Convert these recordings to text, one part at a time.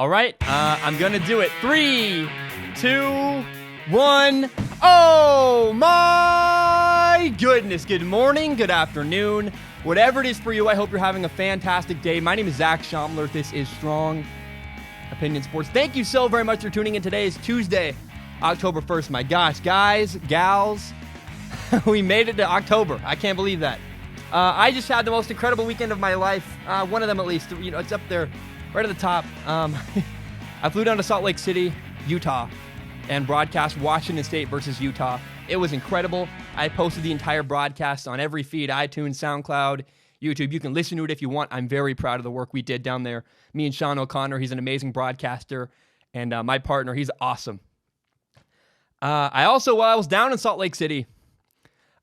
All right, I'm going to do it. 3, 2, 1. Oh, my goodness. Good morning, good afternoon. Whatever it is for you, I hope you're having a fantastic day. My name is Zach Schomler. This is Strong Opinion Sports. Thank you so very much for tuning in. Today is Tuesday, October 1st. My gosh, guys, gals, we made it to October. I can't believe that. I just had the most incredible weekend of my life. One of them at least. You know, it's up there right at the top. I flew down to Salt Lake City, Utah, and broadcast Washington State versus Utah. It was incredible. I posted the entire broadcast on every feed, iTunes, SoundCloud, YouTube. You can listen to it if you want. I'm very proud of the work we did down there. Me and Sean O'Connor, he's an amazing broadcaster, and my partner, he's awesome. While I was down in Salt Lake City,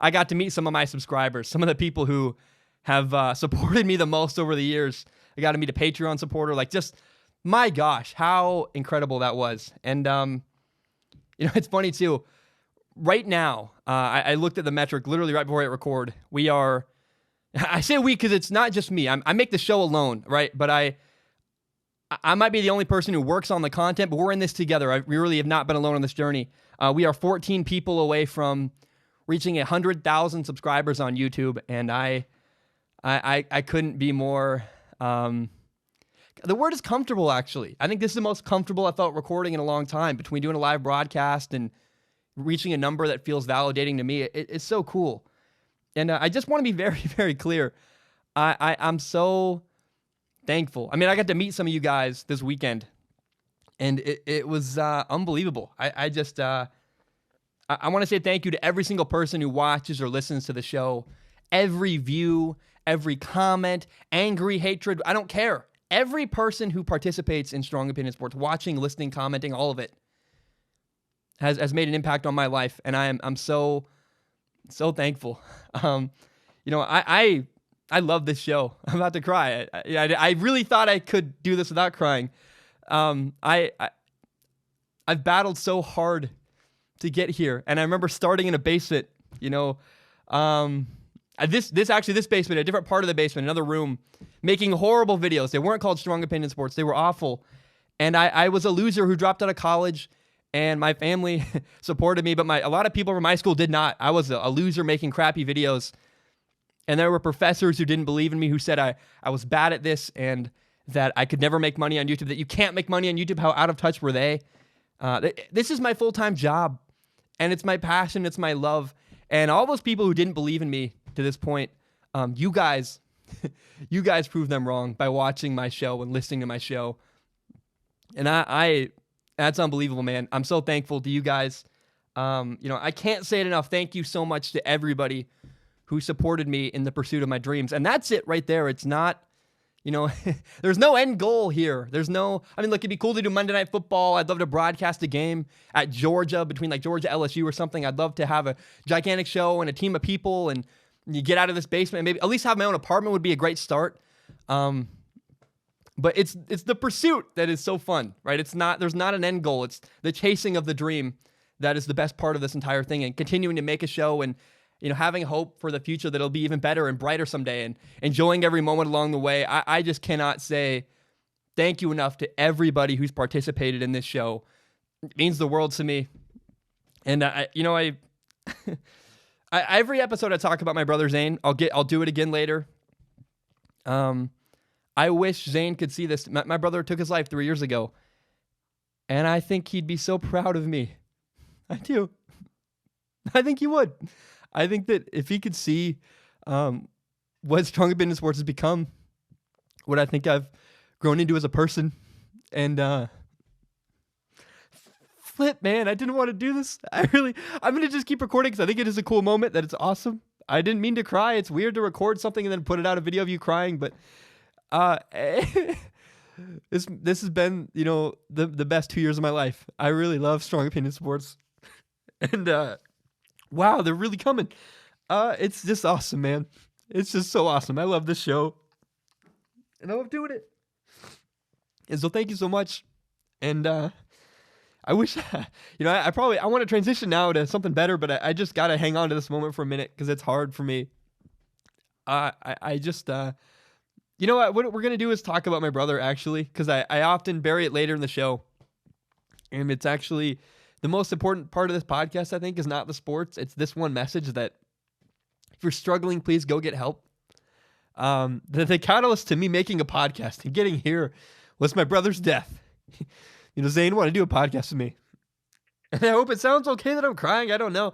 I got to meet some of my subscribers, some of the people who have supported me the most over the years. I got to meet a Patreon supporter. Like, just, my gosh, how incredible that was. And, it's funny, too. Right now, I looked at the metric literally right before I hit record. I say we because it's not just me. I make the show alone, right? But I might be the only person who works on the content, but we're in this together. We really have not been alone on this journey. We are 14 people away from reaching 100,000 subscribers on YouTube, and I couldn't be more. The word is comfortable, actually. I think this is the most comfortable I felt recording in a long time, between doing a live broadcast and reaching a number that feels validating to me. It's so cool. And I just want to be very, very clear. I'm so thankful. I mean, I got to meet some of you guys this weekend, and it was unbelievable. I want to say thank you to every single person who watches or listens to the show. Every view, every comment, angry, hatred, I don't care. Every person who participates in Strong Opinion Sports, watching, listening, commenting, all of it, has made an impact on my life, and I'm so thankful. I love this show. I'm about to cry. I really thought I could do this without crying. I've battled so hard to get here, and I remember starting in a basement. This basement, a different part of the basement, another room, making horrible videos. They weren't called Strong Opinion Sports. They were awful, and I was a loser who dropped out of college. And my family supported me, but a lot of people from my school did not. I was a loser making crappy videos. And there were professors who didn't believe in me, who said I was bad at this and that I could never make money on YouTube, that you can't make money on YouTube. How out of touch were they? This is my full-time job, and it's my passion, it's my love. And all those people who didn't believe in me to this point, you guys proved them wrong by watching my show and listening to my show. And that's unbelievable, man. I'm so thankful to you guys. I can't say it enough. Thank you so much to everybody who supported me in the pursuit of my dreams. And that's it right there. It's not, there's no end goal here. Look, it'd be cool to do Monday Night Football. I'd love to broadcast a game at Georgia, between like Georgia, LSU or something. I'd love to have a gigantic show and a team of people, and you get out of this basement and maybe at least have my own apartment would be a great start. But it's the pursuit that is so fun, right? There's not an end goal. It's the chasing of the dream that is the best part of this entire thing, and continuing to make a show and, having hope for the future that it'll be even better and brighter someday, and enjoying every moment along the way. I just cannot say thank you enough to everybody who's participated in this show. It means the world to me. And every episode I talk about my brother Zane. I'll do it again later. I wish Zane could see this. My brother took his life 3 years ago, and I think he'd be so proud of me. I do. I think he would. I think that if he could see what Strong Opinion Sports has become, what I think I've grown into as a person, and flip, man, I didn't want to do this. I'm going to just keep recording because I think it is a cool moment, that it's awesome. I didn't mean to cry. It's weird to record something and then put it out, a video of you crying, but this has been, the best 2 years of my life. I really love Strong Opinion Sports, and wow, they're really coming. It's just awesome, man. It's just so awesome. I love this show, and I love doing it. And so thank you so much. And I wish, I want to transition now to something better, but I just got to hang on to this moment for a minute because it's hard for me. You know what? What we're going to do is talk about my brother, actually, because I often bury it later in the show. And it's actually the most important part of this podcast, I think, is not the sports. It's this one message that if you're struggling, please go get help. The catalyst to me making a podcast and getting here was my brother's death. Zane wanted to do a podcast with me. And I hope it sounds okay that I'm crying. I don't know.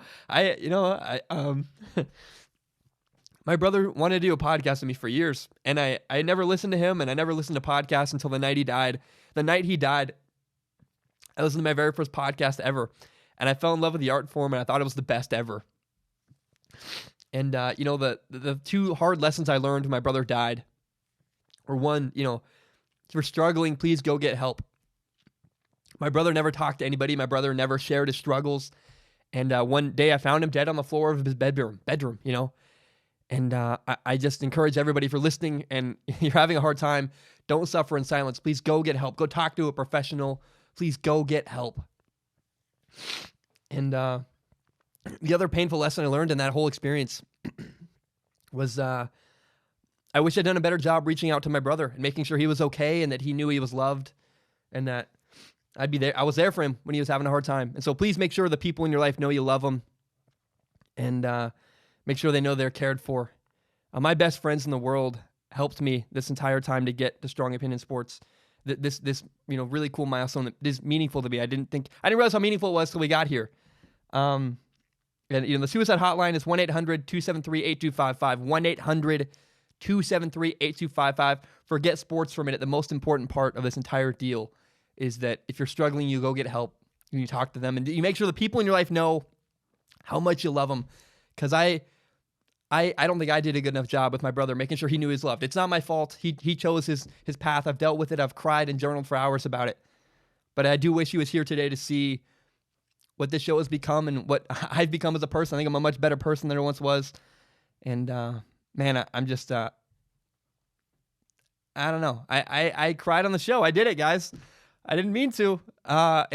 My brother wanted to do a podcast with me for years, and I never listened to him, and I never listened to podcasts until the night he died. The night he died, I listened to my very first podcast ever, and I fell in love with the art form, and I thought it was the best ever. And, the two hard lessons I learned when my brother died were, one, if you're struggling, please go get help. My brother never talked to anybody. My brother never shared his struggles. And one day I found him dead on the floor of his bedroom, And I just encourage everybody, if you're listening and you're having a hard time, don't suffer in silence. Please go get help. Go talk to a professional. Please go get help. And the other painful lesson I learned in that whole experience was I wish I'd done a better job reaching out to my brother and making sure he was okay and that he knew he was loved and that I'd be there. I was there for him when he was having a hard time. And so please make sure the people in your life know you love them and make sure they know they're cared for. My best friends in the world helped me this entire time to get to Strong Opinion Sports. This really cool milestone that is meaningful to me. I didn't realize how meaningful it was till we got here. And the suicide hotline is 1-800-273-8255. 1-800-273-8255. Forget sports for a minute. The most important part of this entire deal is that if you're struggling, you go get help and you talk to them and you make sure the people in your life know how much you love them. Because I don't think I did a good enough job with my brother, making sure he knew he was loved. It's not my fault. He chose his path. I've dealt with it. I've cried and journaled for hours about it. But I do wish he was here today to see what this show has become and what I've become as a person. I think I'm a much better person than I once was. And, I'm just, I don't know. I cried on the show. I did it, guys. I didn't mean to. I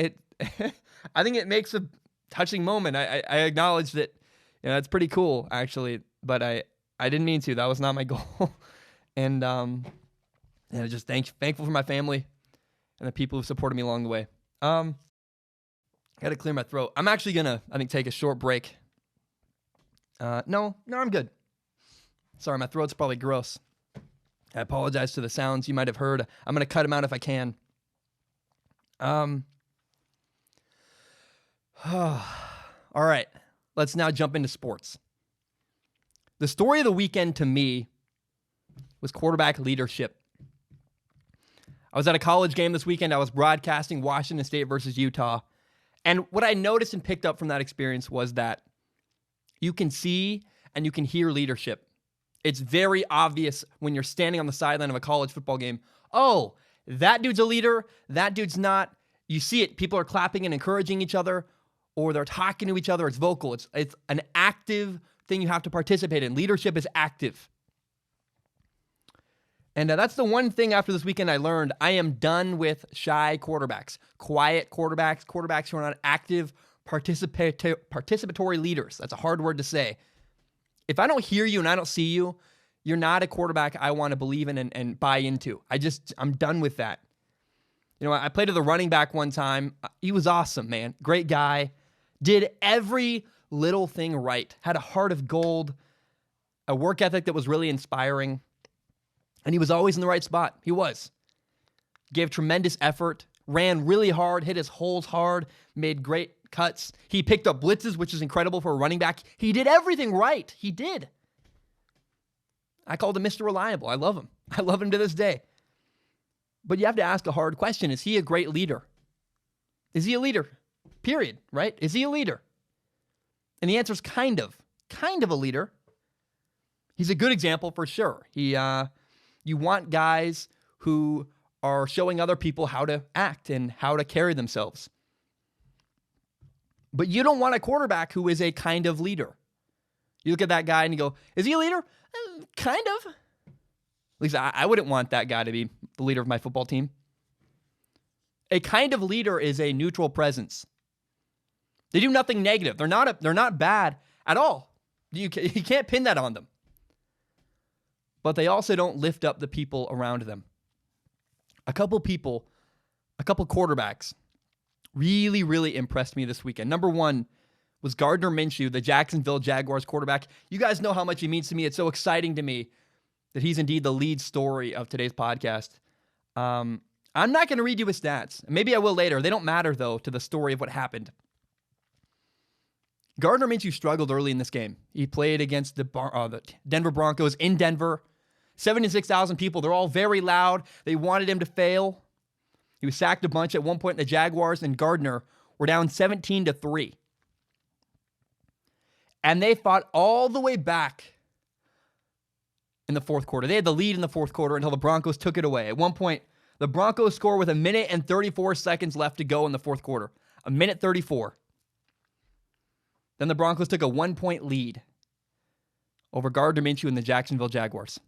think it makes a touching moment. I acknowledge that, it's pretty cool, actually, but I didn't mean to. That was not my goal. And just thankful for my family and the people who supported me along the way. Got to clear my throat. I'm actually going to, I think, take a short break. No, I'm good. Sorry, my throat's probably gross. I apologize to the sounds you might have heard. I'm going to cut them out if I can. All right. Let's now jump into sports. The story of the weekend to me was quarterback leadership. I was at a college game this weekend. I was broadcasting Washington State versus Utah. And what I noticed and picked up from that experience was that you can see and you can hear leadership. It's very obvious when you're standing on the sideline of a college football game. Oh, that dude's a leader. That dude's not. You see it. People are clapping and encouraging each other, or they're talking to each other. It's vocal. It's an active thing you have to participate in. Leadership is active. And that's the one thing after this weekend I learned. I am done with shy quarterbacks, quiet quarterbacks, quarterbacks who are not active, participatory leaders. That's a hard word to say. If I don't hear you and I don't see you, you're not a quarterback I want to believe in and buy into. I'm done with that. I played with a running back one time. He was awesome, man. Great guy. Did every little thing right. Had a heart of gold, a work ethic that was really inspiring. And he was always in the right spot. He was. Gave tremendous effort, ran really hard, hit his holes hard, made great cuts. He picked up blitzes, which is incredible for a running back. He did everything right. He did. I called him Mr. Reliable. I love him. I love him to this day. But you have to ask a hard question. Is he a great leader? Is he a leader? Period, right? Is he a leader? And the answer is kind of a leader. He's a good example for sure. You want guys who are showing other people how to act and how to carry themselves. But you don't want a quarterback who is a kind of leader. You look at that guy and you go, is he a leader? Kind of. At least I wouldn't want that guy to be the leader of my football team. A kind of leader is a neutral presence. They do nothing negative. They're not bad at all. You can't pin that on them. but they also don't lift up the people around them. A couple quarterbacks really, really impressed me this weekend. Number one was Gardner Minshew, the Jacksonville Jaguars quarterback. You guys know how much he means to me. It's so exciting to me that he's indeed the lead story of today's podcast. I'm not going to read you his stats. Maybe I will later. They don't matter, though, to the story of what happened. Gardner Minshew struggled early in this game. He played against the Denver Broncos in Denver. 76,000 people. They're all very loud. They wanted him to fail. He was sacked a bunch at one point. The Jaguars and Gardner were down 17-3. And they fought all the way back in the fourth quarter. They had the lead in the fourth quarter until the Broncos took it away. At one point, the Broncos scored with 1:34 left to go in the fourth quarter. 1:34. Then the Broncos took a 1-point lead over Gardner Minshew and the Jacksonville Jaguars.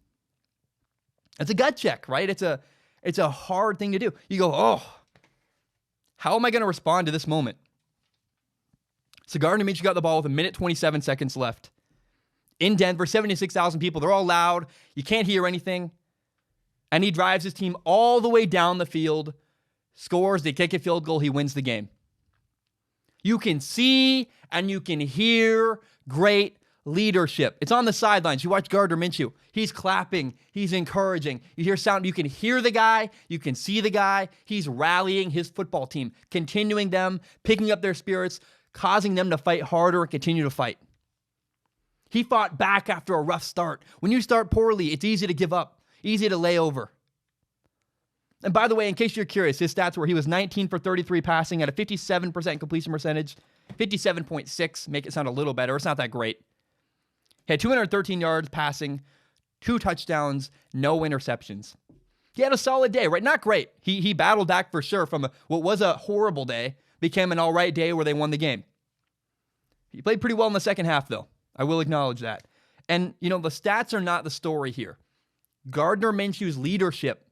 It's a gut check, right? It's a hard thing to do. You go, oh, how am I going to respond to this moment? So Gardner Minshew got the ball with 1:27 left. In Denver, 76,000 people. They're all loud. You can't hear anything. And he drives his team all the way down the field, scores, they kick a field goal, he wins the game. You can see and you can hear great leadership. It's on the sidelines. You watch Gardner Minshew. He's clapping. He's encouraging. You hear sound. You can hear the guy. You can see the guy. He's rallying his football team, continuing them, picking up their spirits, causing them to fight harder and continue to fight. He fought back after a rough start. When you start poorly, it's easy to give up, easy to lay over. And by the way, in case you're curious, his stats were he was 19 for 33 passing at a 57% completion percentage, 57.6, make it sound a little better. It's not that great. He had 213 yards passing, 2 touchdowns, no interceptions. He had a solid day, right? Not great. He battled back for sure from what was a horrible day, became an all right day where they won the game. He played pretty well in the second half, though. I will acknowledge that. And, the stats are not the story here. Gardner Minshew's leadership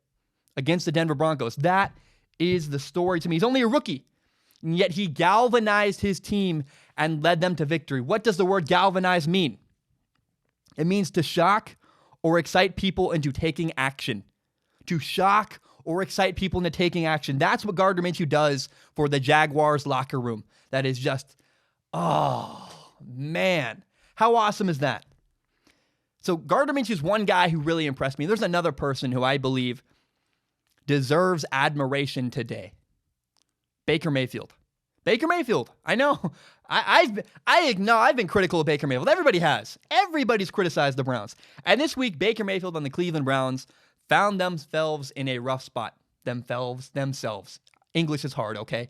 against the Denver Broncos, that is the story to me. He's only a rookie, and yet he galvanized his team and led them to victory. What does the word galvanize mean? It means to shock or excite people into taking action. To shock or excite people into taking action. That's what Gardner Minshew does for the Jaguars locker room. That is just, oh, man. How awesome is that? So Gardner Minshew is one guy who really impressed me. There's another person who I believe deserves admiration today. Baker Mayfield. Baker Mayfield. I know. I've been critical of Baker Mayfield. Everybody has. Everybody's criticized the Browns. And this week, Baker Mayfield and the Cleveland Browns found themselves in a rough spot. Themselves. English is hard, okay?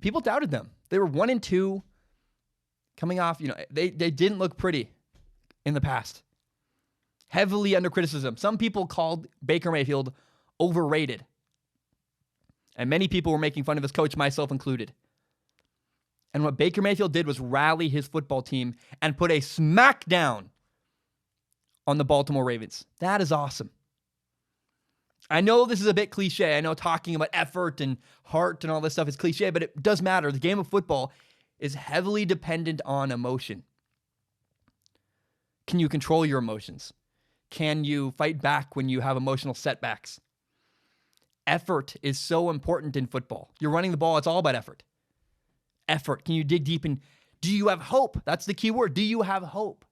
People doubted them. They were 1-2 coming off, they didn't look pretty in the past. Heavily under criticism. Some people called Baker Mayfield overrated. And many people were making fun of his coach, myself included. And what Baker Mayfield did was rally his football team and put a smackdown on the Baltimore Ravens. That is awesome. I know this is a bit cliche. I know talking about effort and heart and all this stuff is cliche, but it does matter. The game of football is heavily dependent on emotion. Can you control your emotions? Can you fight back when you have emotional setbacks? Effort is so important in football. You're running the ball, it's all about effort. Effort. Can you dig deep in? Do you have hope? That's the key word. Do you have hope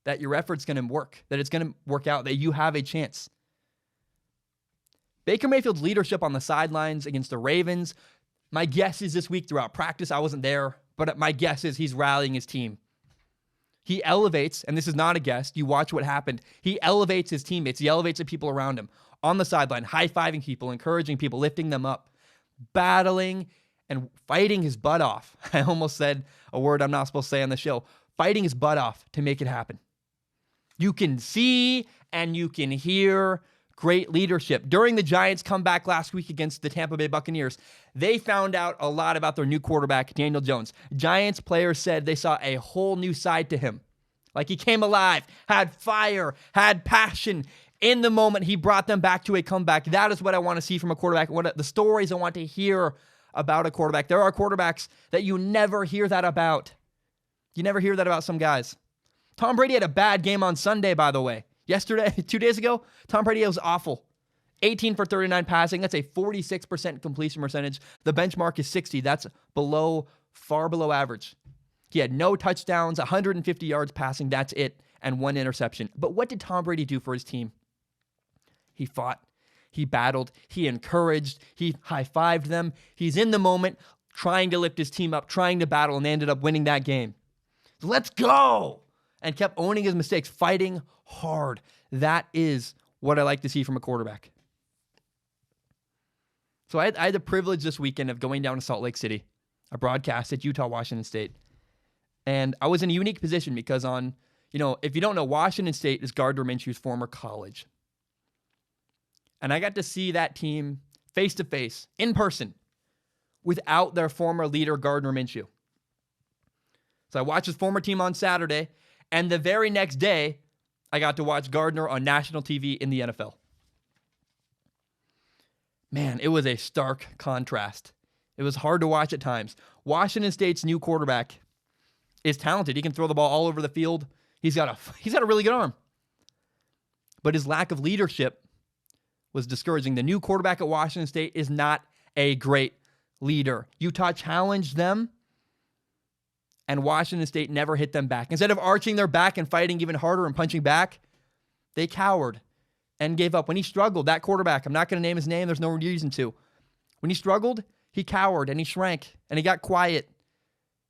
that your effort's going to work, that it's going to work out, that you have a chance? Baker Mayfield's leadership on the sidelines against the Ravens, my guess is this week throughout practice, I wasn't there, but my guess is he's rallying his team. He elevates, and this is not a guess, you watch what happened. He elevates his teammates. He elevates the people around him on the sideline, high-fiving people, encouraging people, lifting them up, battling and fighting his butt off. I almost said a word I'm not supposed to say on the show. Fighting his butt off to make it happen. You can see and you can hear great leadership. During the Giants' comeback last week against the Tampa Bay Buccaneers, they found out a lot about their new quarterback, Daniel Jones. Giants players said they saw a whole new side to him. Like he came alive, had fire, had passion. In the moment, he brought them back to a comeback. That is what I want to see from a quarterback. What the stories I want to hear about a quarterback. There are quarterbacks that you never hear that about. You never hear that about some guys. Tom Brady had a bad game on Sunday, by the way. Yesterday, 2 days ago, Tom Brady was awful. 18 for 39 passing. That's a 46% completion percentage. The benchmark is 60. That's far below average. He had no touchdowns, 150 yards passing. That's it. And 1 interception. But what did Tom Brady do for his team? He fought. He battled. He encouraged. He high-fived them. He's in the moment trying to lift his team up, trying to battle, and they ended up winning that game. Let's go! And kept owning his mistakes, fighting hard. That is what I like to see from a quarterback. So I had the privilege this weekend of going down to Salt Lake City. I broadcast at Utah, Washington State. And I was in a unique position because if you don't know, Washington State is Gardner Minshew's former college. And I got to see that team face to face, in person, without their former leader, Gardner Minshew. So I watched his former team on Saturday, and the very next day, I got to watch Gardner on national TV in the NFL. Man, it was a stark contrast. It was hard to watch at times. Washington State's new quarterback is talented. He can throw the ball all over the field. He's got a really good arm. But his lack of leadership was discouraging. The new quarterback at Washington State is not a great leader. Utah challenged them, and Washington State never hit them back. Instead of arching their back and fighting even harder and punching back, they cowered and gave up. When he struggled, that quarterback, I'm not going to name his name, there's no reason to. When he struggled, he cowered and he shrank and he got quiet.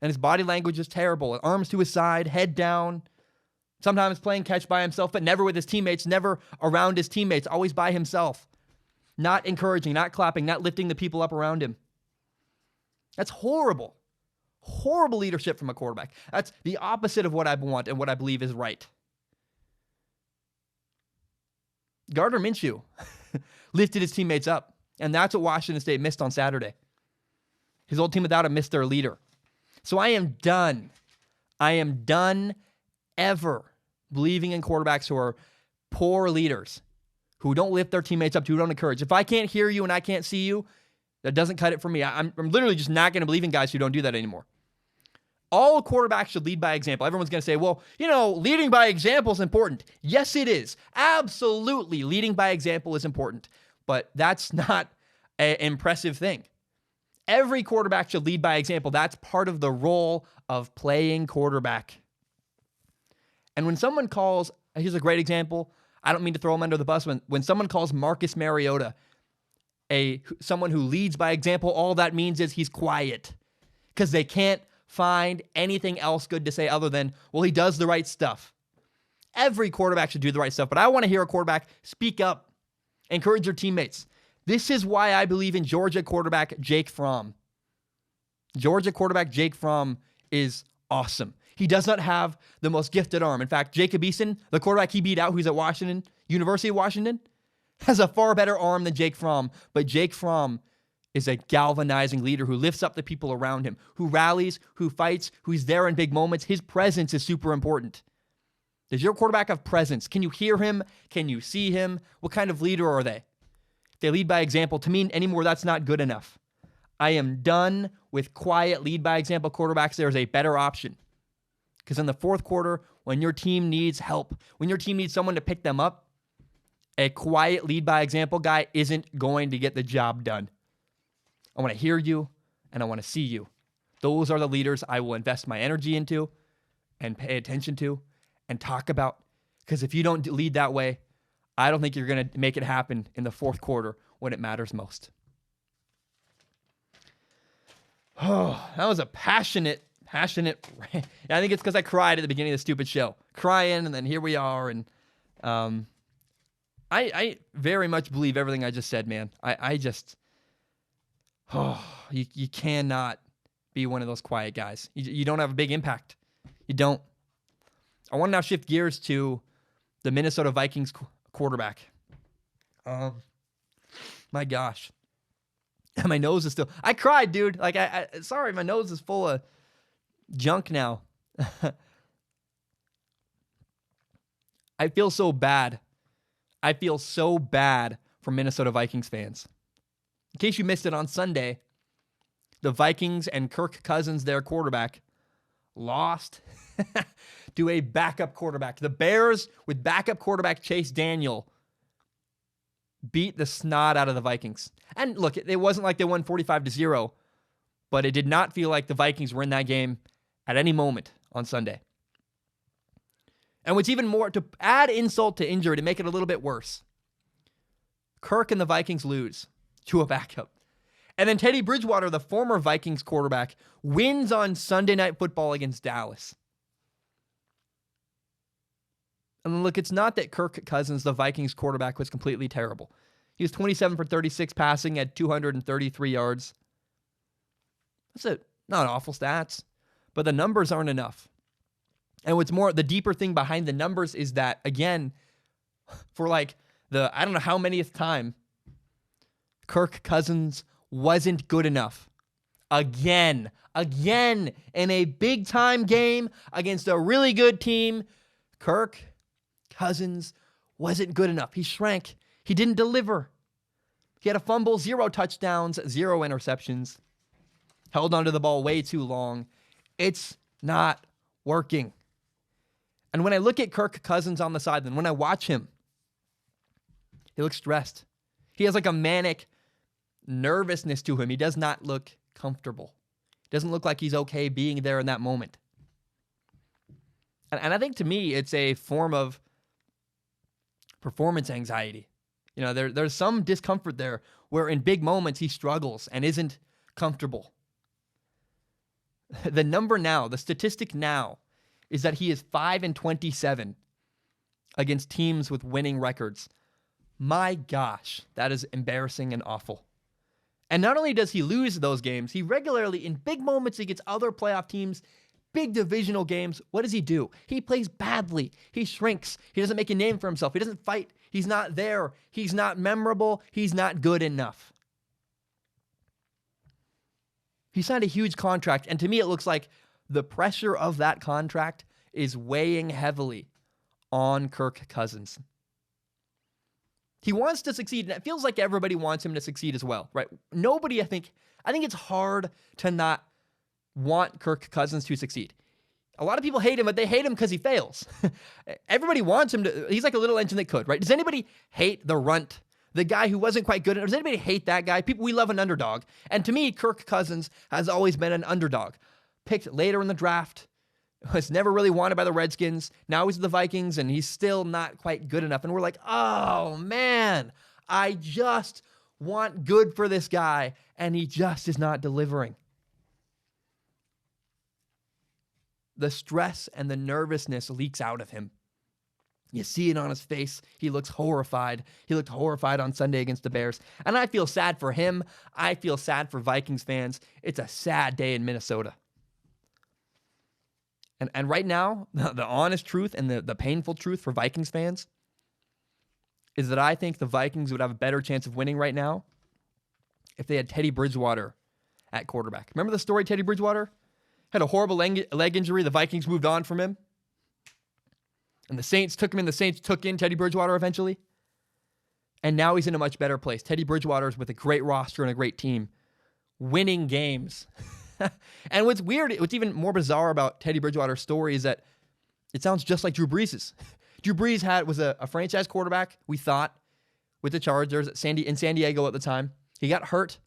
And his body language was terrible. Arms to his side, head down. Sometimes playing catch by himself, but never with his teammates, never around his teammates, always by himself. Not encouraging, not clapping, not lifting the people up around him. That's horrible. Horrible leadership from a quarterback. That's the opposite of what I want and what I believe is right. Gardner Minshew lifted his teammates up, and that's what Washington State missed on Saturday. His old team without him missed their leader. So I am done. I am done ever believing in quarterbacks who are poor leaders, who don't lift their teammates up, who don't encourage. If I can't hear you and I can't see you, that doesn't cut it for me. I'm literally just not going to believe in guys who don't do that anymore. All quarterbacks should lead by example. Everyone's going to say, well, leading by example is important. Yes, it is. Absolutely, leading by example is important. But that's not an impressive thing. Every quarterback should lead by example. That's part of the role of playing quarterback. And when someone calls, here's a great example. I don't mean to throw him under the bus. When someone calls Marcus Mariota someone who leads by example, all that means is he's quiet because they can't find anything else good to say other than, well, he does the right stuff. Every quarterback should do the right stuff, but I want to hear a quarterback speak up, encourage your teammates. This is why I believe in Georgia quarterback Jake Fromm. Georgia quarterback Jake Fromm is awesome. He does not have the most gifted arm. In fact, Jacob Eason, the quarterback he beat out, who's at University of Washington, has a far better arm than Jake Fromm. But Jake Fromm is a galvanizing leader who lifts up the people around him, who rallies, who fights, who's there in big moments. His presence is super important. Does your quarterback have presence? Can you hear him? Can you see him? What kind of leader are they? If they lead by example, to me anymore, that's not good enough. I am done with quiet lead by example quarterbacks. There's a better option. Because in the fourth quarter, when your team needs help, when your team needs someone to pick them up, a quiet lead by example guy isn't going to get the job done. I want to hear you, and I want to see you. Those are the leaders I will invest my energy into and pay attention to and talk about. Because if you don't lead that way, I don't think you're going to make it happen in the fourth quarter when it matters most. Oh, that was a passionate. I think it's because I cried at the beginning of the stupid show. Crying, and then here we are. And I very much believe everything I just said, man. You cannot be one of those quiet guys. You don't have a big impact. You don't. I want to now shift gears to the Minnesota Vikings quarterback. My gosh. My nose is still... I cried, dude. Sorry, my nose is full of junk now. I feel so bad. I feel so bad for Minnesota Vikings fans. In case you missed it on Sunday, the Vikings and Kirk Cousins, their quarterback, lost to a backup quarterback. The Bears, with backup quarterback Chase Daniel, beat the snot out of the Vikings. And look, it wasn't like they won 45-0, but it did not feel like the Vikings were in that game at any moment on Sunday. And what's even more, to add insult to injury, to make it a little bit worse, Kirk and the Vikings lose to a backup. And then Teddy Bridgewater, the former Vikings quarterback, wins on Sunday Night Football against Dallas. And look, it's not that Kirk Cousins, the Vikings quarterback, was completely terrible. He was 27 for 36 passing at 233 yards. That's not awful stats, but the numbers aren't enough. And what's more, the deeper thing behind the numbers is that, again, for like I don't know how manyth time, Kirk Cousins wasn't good enough. Again, in a big-time game against a really good team, Kirk Cousins wasn't good enough. He shrank. He didn't deliver. He had a fumble, 0 touchdowns, 0 interceptions. Held onto the ball way too long. It's not working. And when I look at Kirk Cousins on the sideline, when I watch him, he looks stressed. He has like a manic nervousness to him. He does not look comfortable. He doesn't look like he's okay being there in that moment. And I think to me, it's a form of performance anxiety. You know, there's some discomfort there where in big moments he struggles and isn't comfortable. The number now, the statistic now, is that he is 5-27 against teams with winning records. My gosh, that is embarrassing and awful. And not only does he lose those games, he regularly, in big moments against other playoff teams, big divisional games, what does he do? He plays badly. He shrinks. He doesn't make a name for himself. He doesn't fight. He's not there. He's not memorable. He's not good enough. He signed a huge contract, and to me it looks like the pressure of that contract is weighing heavily on Kirk Cousins. He wants to succeed, and it feels like everybody wants him to succeed as well, right? Nobody, I think it's hard to not want Kirk Cousins to succeed. A lot of people hate him, but they hate him because he fails. Everybody wants him to, he's like a little engine that could, right? Does anybody hate the runt? The guy who wasn't quite good. Does anybody hate that guy? We love an underdog. And to me, Kirk Cousins has always been an underdog. Picked later in the draft, was never really wanted by the Redskins. Now he's the Vikings, and he's still not quite good enough. And we're like, oh, man, I just want good for this guy, and he just is not delivering. The stress and the nervousness leaks out of him. You see it on his face. He looks horrified. He looked horrified on Sunday against the Bears. And I feel sad for him. I feel sad for Vikings fans. It's a sad day in Minnesota. And right now, the honest truth and the painful truth for Vikings fans is that I think the Vikings would have a better chance of winning right now if they had Teddy Bridgewater at quarterback. Remember the story, Teddy Bridgewater? Had a horrible leg injury. The Vikings moved on from him. And the Saints took him in. The Saints took in Teddy Bridgewater eventually. And now he's in a much better place. Teddy Bridgewater is with a great roster and a great team, winning games. And what's weird, what's even more bizarre about Teddy Bridgewater's story is that it sounds just like Drew Brees'. Drew Brees was a franchise quarterback, we thought, with the Chargers in San Diego at the time. He got hurt.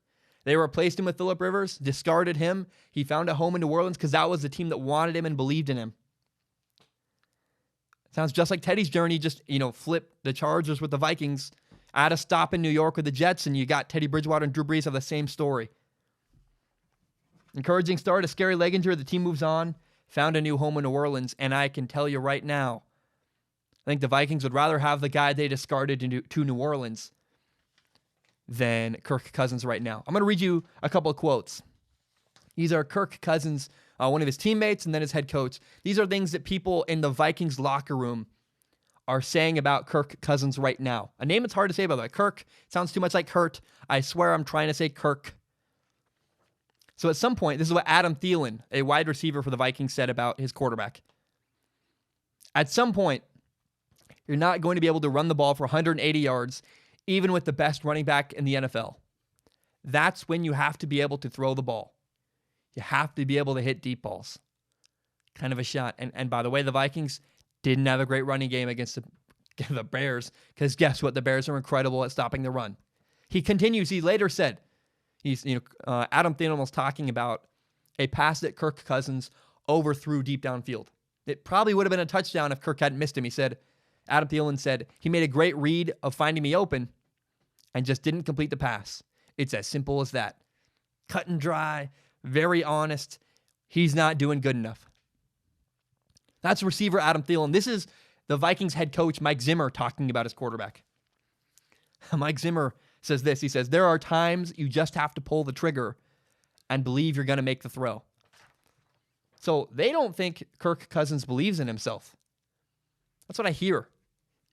They replaced him with Phillip Rivers, discarded him. He found a home in New Orleans because that was the team that wanted him and believed in him. Sounds just like Teddy's journey, just, flip the Chargers with the Vikings, add a stop in New York with the Jets, and you got Teddy Bridgewater and Drew Brees have the same story. Encouraging start, a scary leg injury, the team moves on, found a new home in New Orleans, and I can tell you right now, I think the Vikings would rather have the guy they discarded to New Orleans than Kirk Cousins right now. I'm going to read you a couple of quotes. These are Kirk Cousins, one of his teammates, and then his head coach. These are things that people in the Vikings locker room are saying about Kirk Cousins right now. A name it's hard to say, by the way. Kirk sounds too much like Kurt. I swear I'm trying to say Kirk. So at some point, this is what Adam Thielen, a wide receiver for the Vikings, said about his quarterback. At some point, you're not going to be able to run the ball for 180 yards, even with the best running back in the NFL. That's when you have to be able to throw the ball. You have to be able to hit deep balls. kind of a shot. And by the way, the Vikings didn't have a great running game against the Bears, because guess what? The Bears are incredible at stopping the run. He continues. He later said, Adam Thielen was talking about a pass that Kirk Cousins overthrew deep downfield. It probably would have been a touchdown if Kirk hadn't missed him. Adam Thielen said, he made a great read of finding me open and just didn't complete the pass. It's as simple as that. Cut and dry, very honest. He's not doing good enough. That's receiver Adam Thielen. This is the Vikings head coach, Mike Zimmer, talking about his quarterback. Mike Zimmer says this. He says, there are times you just have to pull the trigger and believe you're going to make the throw. So they don't think Kirk Cousins believes in himself. That's what I hear.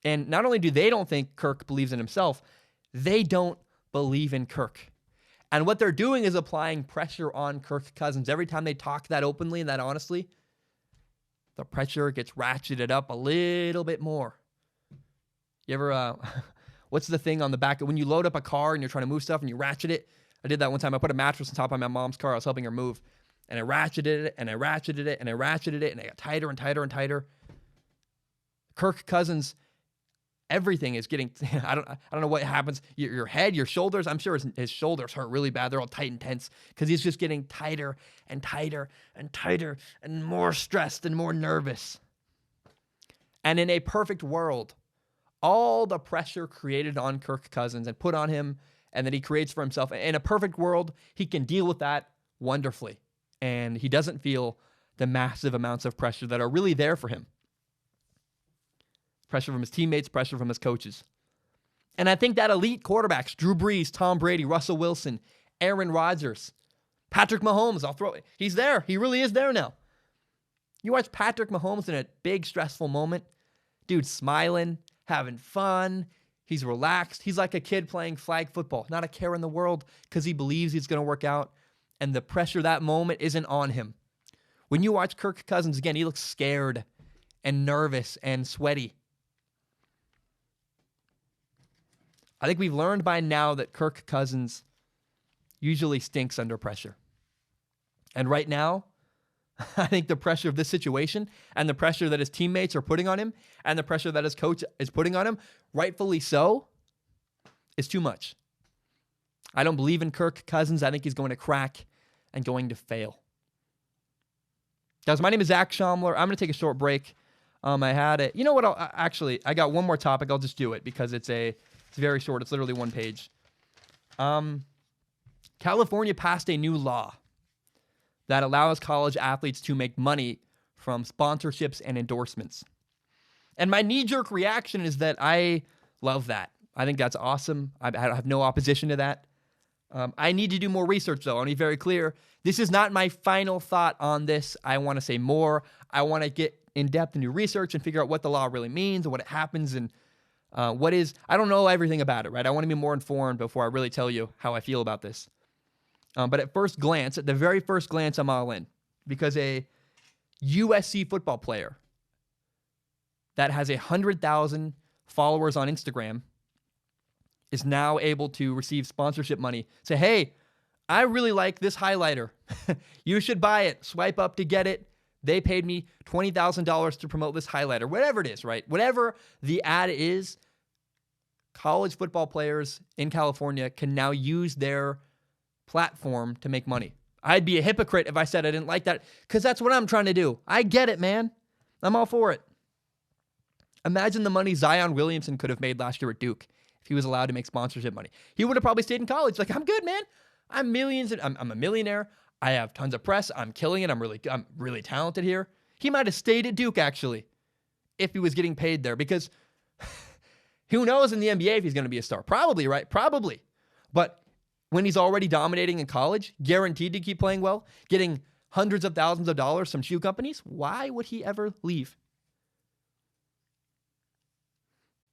And not only do they don't think Kirk believes in himself, they don't believe in Kirk. And what they're doing is applying pressure on Kirk Cousins. Every time they talk that openly and that honestly, the pressure gets ratcheted up a little bit more. You ever, what's the thing on the back? When you load up a car and you're trying to move stuff and you ratchet it? I did that one time. I put a mattress on top of my mom's car. I was helping her move. And I ratcheted it, and I ratcheted it, and I ratcheted it, and it got tighter and tighter and tighter. Kirk Cousins, everything is getting, I don't know what happens. Your head, your shoulders, I'm sure his shoulders hurt really bad. They're all tight and tense because he's just getting tighter and tighter and tighter and more stressed and more nervous. And in a perfect world, all the pressure created on Kirk Cousins and put on him and that he creates for himself, in a perfect world, he can deal with that wonderfully. And he doesn't feel the massive amounts of pressure that are really there for him. Pressure from his teammates, pressure from his coaches. And I think that elite quarterbacks, Drew Brees, Tom Brady, Russell Wilson, Aaron Rodgers, Patrick Mahomes, he's there. He really is there now. You watch Patrick Mahomes in a big stressful moment, dude smiling, having fun. He's relaxed. He's like a kid playing flag football, not a care in the world because he believes he's going to work out. And the pressure that moment isn't on him. When you watch Kirk Cousins again, he looks scared and nervous and sweaty. I think we've learned by now that Kirk Cousins usually stinks under pressure. And right now, I think the pressure of this situation and the pressure that his teammates are putting on him and the pressure that his coach is putting on him, rightfully so, is too much. I don't believe in Kirk Cousins. I think he's going to crack and going to fail. Guys, my name is Zach Schaumler. I'm going to take a short break. I had it. You know what? I got one more topic. I'll just do it because it's very short. It's literally one page. California passed a new law that allows college athletes to make money from sponsorships and endorsements. And my knee-jerk reaction is that I love that. I think that's awesome. I have no opposition to that. I need to do more research, though. I want to be very clear. This is not my final thought on this. I want to say more. I want to get in-depth and do research and figure out what the law really means and what it happens and I don't know everything about it, right? I want to be more informed before I really tell you how I feel about this. But at the very first glance, I'm all in. Because a USC football player that has 100,000 followers on Instagram is now able to receive sponsorship money. Say, hey, I really like this highlighter. You should buy it. Swipe up to get it. They paid me $20,000 to promote this highlighter. Whatever it is, right? Whatever the ad is, college football players in California can now use their platform to make money. I'd be a hypocrite if I said I didn't like that because that's what I'm trying to do. I get it, man. I'm all for it. Imagine the money Zion Williamson could have made last year at Duke if he was allowed to make sponsorship money. He would have probably stayed in college. Like, I'm good, man. I'm a millionaire. I have tons of press. I'm killing it. I'm really talented here. He might have stayed at Duke, actually, if he was getting paid there. Because who knows in the NBA if he's going to be a star? Probably, right? Probably. But when he's already dominating in college, guaranteed to keep playing well, getting hundreds of thousands of dollars from shoe companies, why would he ever leave?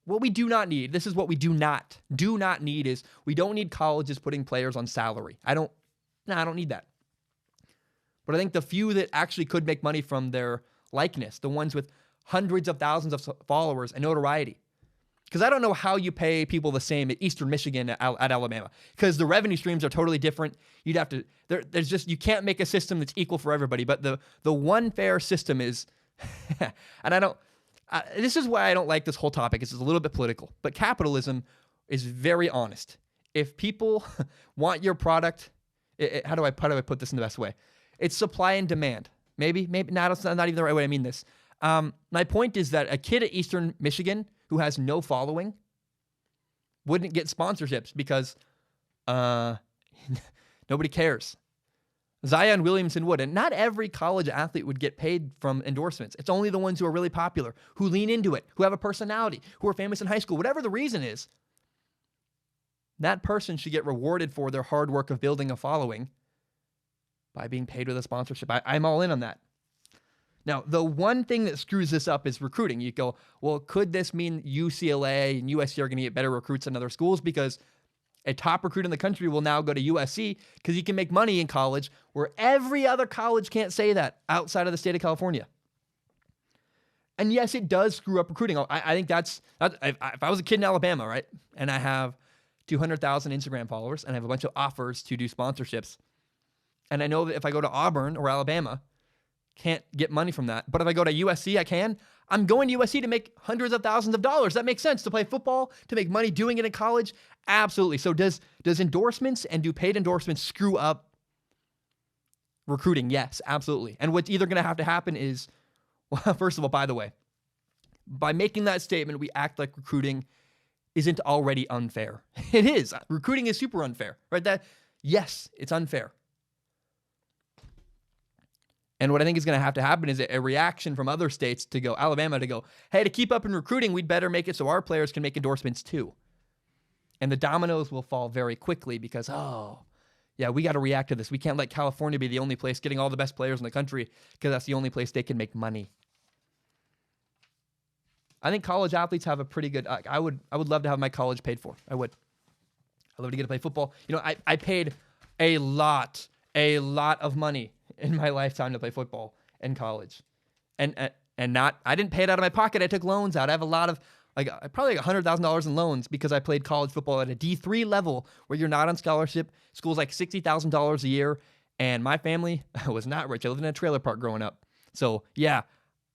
What we do not need, this is what we do not need is we don't need colleges putting players on salary. I don't need that. But I think the few that actually could make money from their likeness, the ones with hundreds of thousands of followers and notoriety, Because I don't know how you pay people the same at Eastern Michigan at Alabama, because the revenue streams are totally different. You'd have to, there's just, you can't make a system that's equal for everybody. But the one fair system is, and this is why I don't like this whole topic. It's a little bit political, but capitalism is very honest. If people want your product, how do I put this in the best way? It's supply and demand. Maybe not. It's not even the right way I mean this. My point is that a kid at Eastern Michigan who has no following wouldn't get sponsorships because nobody cares. Zion Williamson would, and not every college athlete would get paid from endorsements. It's only the ones who are really popular, who lean into it, who have a personality, who are famous in high school, whatever the reason is. That person should get rewarded for their hard work of building a following by being paid with a sponsorship. I'm all in on that. Now, the one thing that screws this up is recruiting. You go, well, could this mean UCLA and USC are going to get better recruits than other schools? Because a top recruit in the country will now go to USC because he can make money in college, where every other college can't say that outside of the state of California. And yes, it does screw up recruiting. I think that's if I was a kid in Alabama, right, and I have 200,000 Instagram followers and I have a bunch of offers to do sponsorships, and I know that if I go to Auburn or Alabama, can't get money from that. But if I go to USC, I can. I'm going to USC to make hundreds of thousands of dollars. That makes sense. To play football, to make money doing it in college? Absolutely. So does endorsements and do paid endorsements screw up recruiting? Yes, absolutely. And what's either going to have to happen is, well, first of all, by the way, by making that statement, we act like recruiting isn't already unfair. It is. Recruiting is super unfair, right? Yes, it's unfair. And what I think is going to have to happen is a reaction from other states to go, Alabama to go, hey, to keep up in recruiting, we'd better make it so our players can make endorsements too. And the dominoes will fall very quickly because, oh, yeah, we got to react to this. We can't let California be the only place getting all the best players in the country because that's the only place they can make money. I think college athletes have a pretty good, I would love to have my college paid for. I would. I'd love to get to play football. You know, I paid a lot of money in my lifetime to play football in college. And I didn't pay it out of my pocket. I took loans out. I have a lot of, probably $100,000 in loans because I played college football at a D3 level where you're not on scholarship. School's like $60,000 a year. And my family was not rich. I lived in a trailer park growing up. So yeah,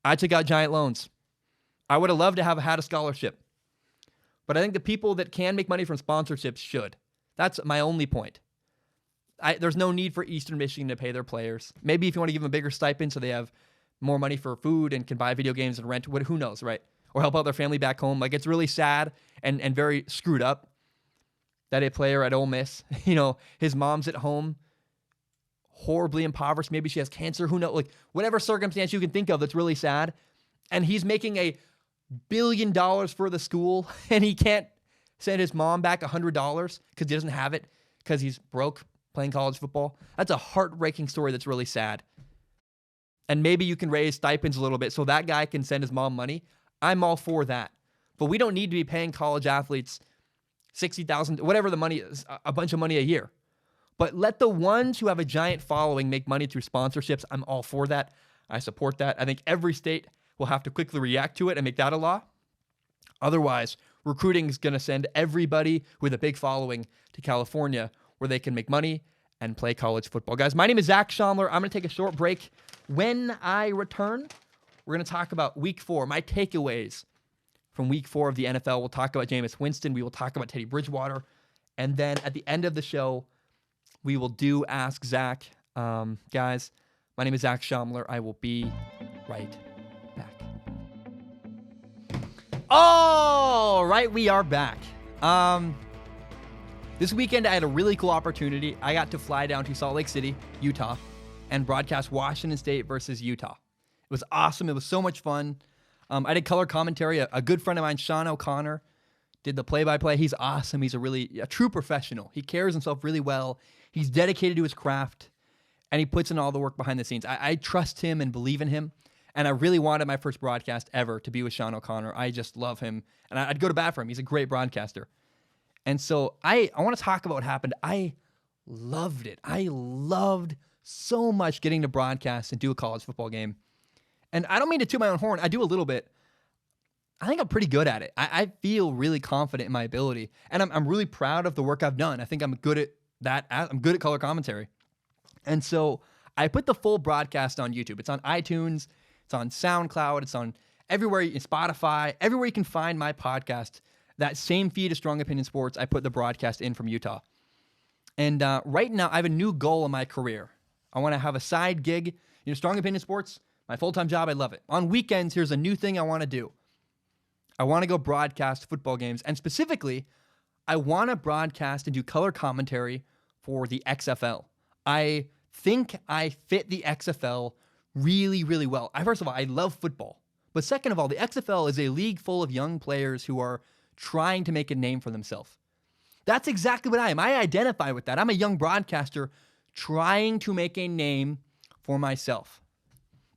I took out giant loans. I would have loved to have had a scholarship. But I think the people that can make money from sponsorships should. That's my only point. There's no need for Eastern Michigan to pay their players. Maybe if you want to give them a bigger stipend so they have more money for food and can buy video games and rent, who knows, right? Or help out their family back home. Like, it's really sad and very screwed up that a player at Ole Miss, you know, his mom's at home, horribly impoverished. Maybe she has cancer. Who knows? Like, whatever circumstance you can think of that's really sad. And he's making $1 billion for the school and he can't send his mom back $100 because he doesn't have it because he's broke playing college football. That's a heartbreaking story that's really sad. And maybe you can raise stipends a little bit so that guy can send his mom money. I'm all for that. But we don't need to be paying college athletes $60,000, whatever the money is, a bunch of money a year. But let the ones who have a giant following make money through sponsorships. I'm all for that. I support that. I think every state will have to quickly react to it and make that a law. Otherwise, recruiting is going to send everybody with a big following to California where they can make money and play college football. Guys, my name is Zach Schaumler. I'm going to take a short break. When I return, we're going to talk about Week 4, my takeaways from Week 4 of the NFL. We'll talk about Jameis Winston. We will talk about Teddy Bridgewater. And then at the end of the show, we will do Ask Zach. Guys, my name is Zach Schaumler. I will be right back. All right, we are back. This weekend, I had a really cool opportunity. I got to fly down to Salt Lake City, Utah, and broadcast Washington State versus Utah. It was awesome. It was so much fun. I did color commentary. A good friend of mine, Sean O'Connor, did the play-by-play. He's awesome. He's a true professional. He carries himself really well. He's dedicated to his craft, and he puts in all the work behind the scenes. I trust him and believe in him, and I really wanted my first broadcast ever to be with Sean O'Connor. I just love him, and I'd go to bat for him. He's a great broadcaster. And so I want to talk about what happened. I loved it. I loved so much getting to broadcast and do a college football game. And I don't mean to toot my own horn. I do a little bit. I think I'm pretty good at it. I feel really confident in my ability, and I'm really proud of the work I've done. I think I'm good at that. I'm good at color commentary. And so I put the full broadcast on YouTube. It's on iTunes, it's on SoundCloud, it's on everywhere, Spotify, everywhere you can find my podcast. That same feed of Strong Opinion Sports, I put the broadcast in from Utah. And right now, I have a new goal in my career. I want to have a side gig. Strong Opinion Sports, my full-time job, I love it. On weekends, here's a new thing I want to do. I want to go broadcast football games. And specifically, I want to broadcast and do color commentary for the XFL. I think I fit the XFL really, really well. First of all, I love football. But second of all, the XFL is a league full of young players who are trying to make a name for themselves. That's exactly what I am. I identify with that. I'm a young broadcaster trying to make a name for myself.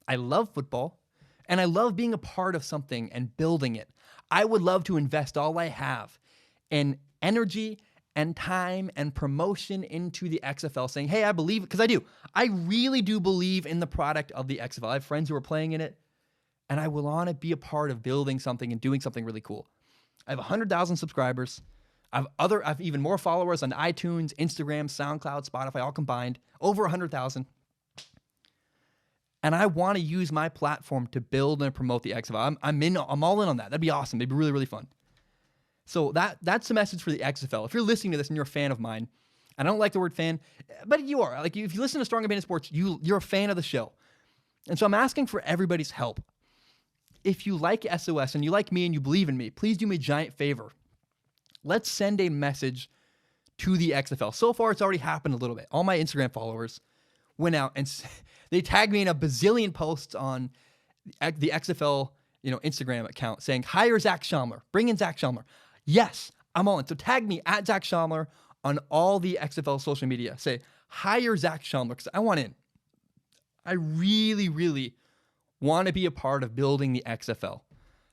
I love football, and I love being a part of something and building it. I would love to invest all I have in energy and time and promotion into the XFL, saying, hey, I believe, because I do. I really do believe in the product of the XFL. I have friends who are playing in it, and I will want to be a part of building something and doing something really cool. I have 100,000 subscribers. I have even more followers on iTunes, Instagram, SoundCloud, Spotify, all combined, over 100,000. And I want to use my platform to build and promote the XFL. I'm all in on that. That'd be awesome. It'd be really, really fun. So that's the message for the XFL. If you're listening to this and you're a fan of mine, I don't like the word fan, but you are. Like, if you listen to Strong Opinion Sports, you're a fan of the show. And so I'm asking for everybody's help. If you like SOS and you like me and you believe in me, please do me a giant favor. Let's send a message to the XFL. So far, it's already happened a little bit. All my Instagram followers went out and they tagged me in a bazillion posts on the XFL, Instagram account saying, hire Zach Schaumler, bring in Zach Schaumler. Yes, I'm all in. So tag me at Zach Schaumler on all the XFL social media. Say, hire Zach Schaumler, because I want in. I really, really want to be a part of building the XFL.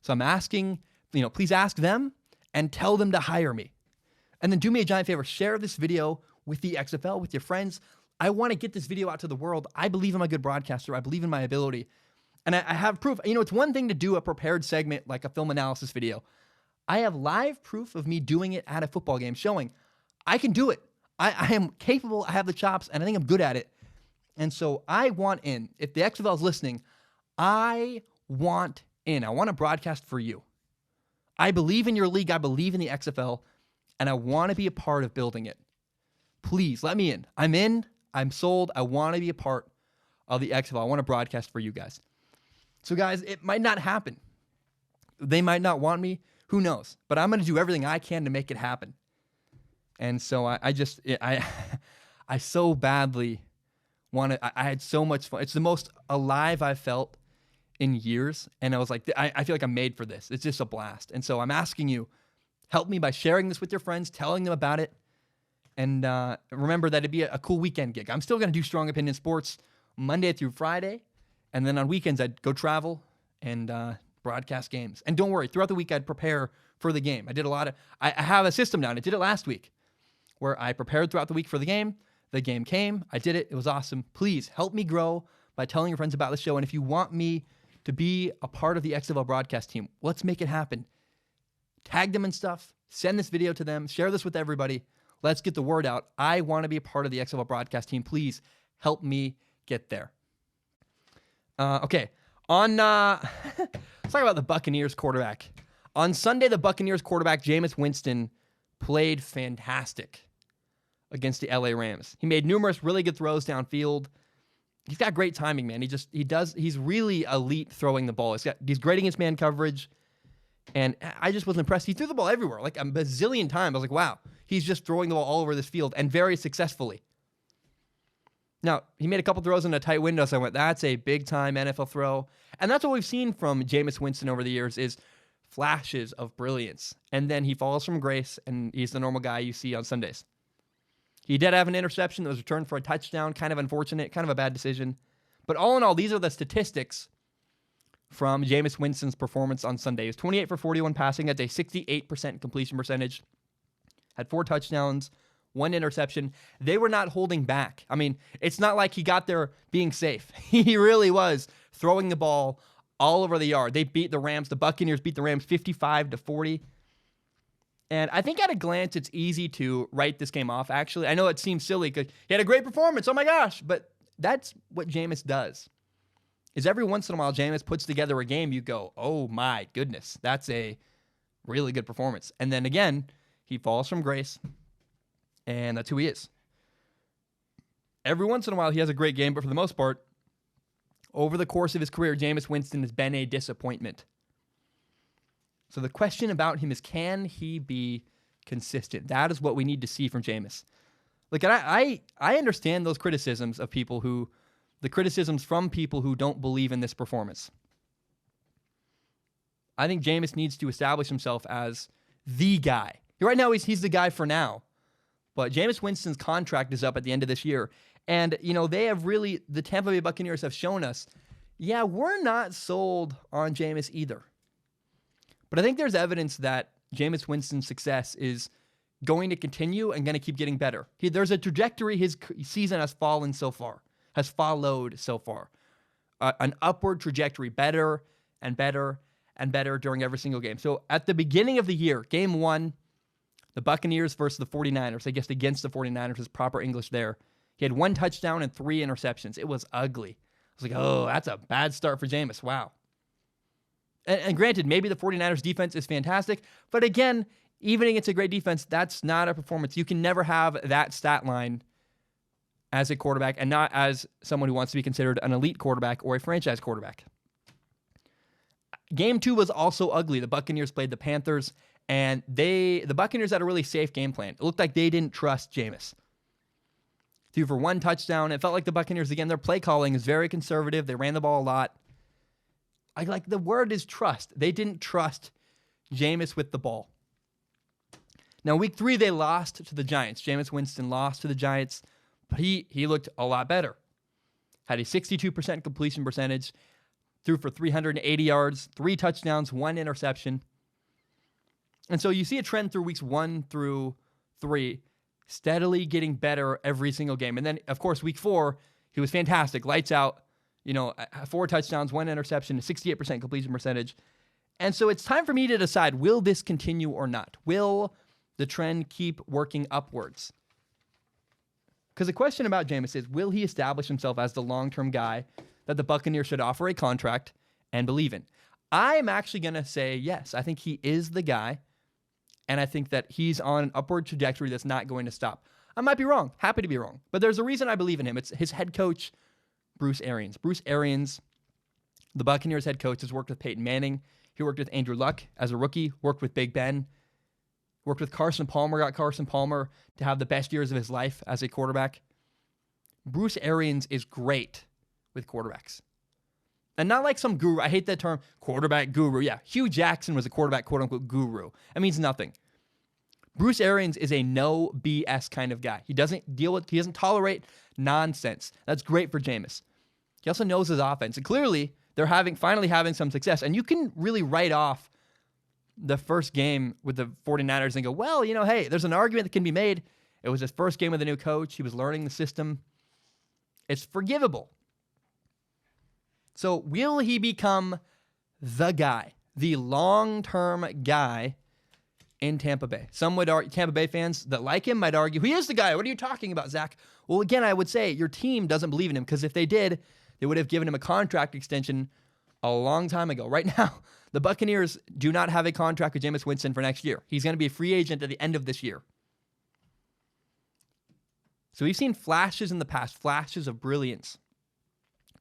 So I'm asking, please ask them and tell them to hire me. And then do me a giant favor, share this video with the XFL, with your friends. I want to get this video out to the world. I believe I'm a good broadcaster. I believe in my ability. And I have proof. It's one thing to do a prepared segment like a film analysis video. I have live proof of me doing it at a football game, showing I can do it. I am capable. I have the chops, and I think I'm good at it. And so I want in. If the XFL is listening, I want in. I want to broadcast for you. I believe in your league. I believe in the XFL, and I want to be a part of building it. Please let me in. I'm in. I'm sold. I want to be a part of the XFL. I want to broadcast for you guys. So, guys, it might not happen. They might not want me. Who knows? But I'm going to do everything I can to make it happen. And so I so badly want to. I had so much fun. It's the most alive I've felt in years. And I was like, I feel like I'm made for this. It's just a blast. And so I'm asking you, help me by sharing this with your friends, telling them about it. And remember that it'd be a cool weekend gig. I'm still going to do Strong Opinion Sports Monday through Friday. And then on weekends, I'd go travel and broadcast games. And don't worry, throughout the week, I'd prepare for the game. I did a lot of, I have a system now, and I did it last week, where I prepared throughout the week for the game. The game came. I did it. It was awesome. Please help me grow by telling your friends about the show. And if you want me to be a part of the XFL broadcast team, let's make it happen. Tag them and stuff. Send this video to them. Share this with everybody. Let's get the word out. I want to be a part of the XFL broadcast team. Please help me get there. Okay. Let's talk about the Buccaneers quarterback. On Sunday, the Buccaneers quarterback, Jameis Winston, played fantastic against the LA Rams. He made numerous really good throws downfield. He's got great timing, man. He's really elite throwing the ball. He's great against man coverage. And I just was impressed. He threw the ball everywhere, like a bazillion times. I was like, wow, he's just throwing the ball all over this field, and very successfully. Now, he made a couple throws in a tight window, so I went, that's a big-time NFL throw. And that's what we've seen from Jameis Winston over the years, is flashes of brilliance. And then he falls from grace, and he's the normal guy you see on Sundays. He did have an interception that was returned for a touchdown, kind of unfortunate, kind of a bad decision. But all in all, these are the statistics from Jameis Winston's performance on Sunday. He was 28 for 41 passing. That's a 68% completion percentage. Had 4 touchdowns, 1 interception. They were not holding back. I mean, it's not like he got there being safe. He really was throwing the ball all over the yard. They beat the Rams. The Buccaneers beat the Rams 55-40. And I think at a glance, it's easy to write this game off, actually. I know it seems silly because he had a great performance. Oh, my gosh. But that's what Jameis does. Is every once in a while, Jameis puts together a game, you go, oh, my goodness. That's a really good performance. And then again, he falls from grace. And that's who he is. Every once in a while, he has a great game. But for the most part, over the course of his career, Jameis Winston has been a disappointment. So the question about him is, can he be consistent? That is what we need to see from Jameis. Like, I understand those criticisms of people the criticisms from people who don't believe in this performance. I think Jameis needs to establish himself as the guy. Right now, he's the guy for now. But Jameis Winston's contract is up at the end of this year. And, the Tampa Bay Buccaneers have shown us, yeah, we're not sold on Jameis either. But I think there's evidence that Jameis Winston's success is going to continue and going to keep getting better. There's a trajectory his season has followed so far. An upward trajectory, better and better and better during every single game. So at the beginning of the year, game 1, the Buccaneers versus the 49ers, I guess against the 49ers is proper English there. He had 1 touchdown and 3 interceptions. It was ugly. I was like, oh, that's a bad start for Jameis. Wow. And granted, maybe the 49ers defense is fantastic, but again, even against a great defense, that's not a performance. You can never have that stat line as a quarterback and not as someone who wants to be considered an elite quarterback or a franchise quarterback. Game 2 was also ugly. The Buccaneers played the Panthers, and the Buccaneers had a really safe game plan. It looked like they didn't trust Jameis. Threw for 1 touchdown. It felt like the Buccaneers, again, their play calling is very conservative. They ran the ball a lot. The word is trust. They didn't trust Jameis with the ball. Now, week 3, they lost to the Giants. Jameis Winston lost to the Giants, but he looked a lot better. Had a 62% completion percentage, threw for 380 yards, 3 touchdowns, 1 interception. And so you see a trend through weeks 1 through 3, steadily getting better every single game. And then, of course, week 4, he was fantastic. Lights out. 4 touchdowns, 1 interception, 68% completion percentage. And so it's time for me to decide, will this continue or not? Will the trend keep working upwards? Because the question about Jameis is, will he establish himself as the long-term guy that the Buccaneers should offer a contract and believe in? I'm actually going to say yes. I think he is the guy, and I think that he's on an upward trajectory that's not going to stop. I might be wrong. Happy to be wrong. But there's a reason I believe in him. It's his head coach, Bruce Arians. Bruce Arians, the Buccaneers head coach, has worked with Peyton Manning. He worked with Andrew Luck as a rookie, worked with Big Ben, worked with Carson Palmer, got Carson Palmer to have the best years of his life as a quarterback. Bruce Arians is great with quarterbacks. And not like some guru. I hate that term, quarterback guru. Yeah, Hugh Jackson was a quarterback, quote-unquote, guru. That means nothing. Bruce Arians is a no BS kind of guy. He doesn't tolerate nonsense. That's great for Jameis. He also knows his offense. And clearly, they're finally having some success. And you can really write off the first game with the 49ers and go, well, hey, there's an argument that can be made. It was his first game with a new coach. He was learning the system. It's forgivable. So will he become the guy, the long-term guy in Tampa Bay? Some would argue, Tampa Bay fans that like him might argue, he is the guy. What are you talking about, Zach? Well, again, I would say your team doesn't believe in him, because if they did, they would have given him a contract extension a long time ago. Right now, the Buccaneers do not have a contract with Jameis Winston for next year. He's going to be a free agent at the end of this year. So we've seen flashes in the past, flashes of brilliance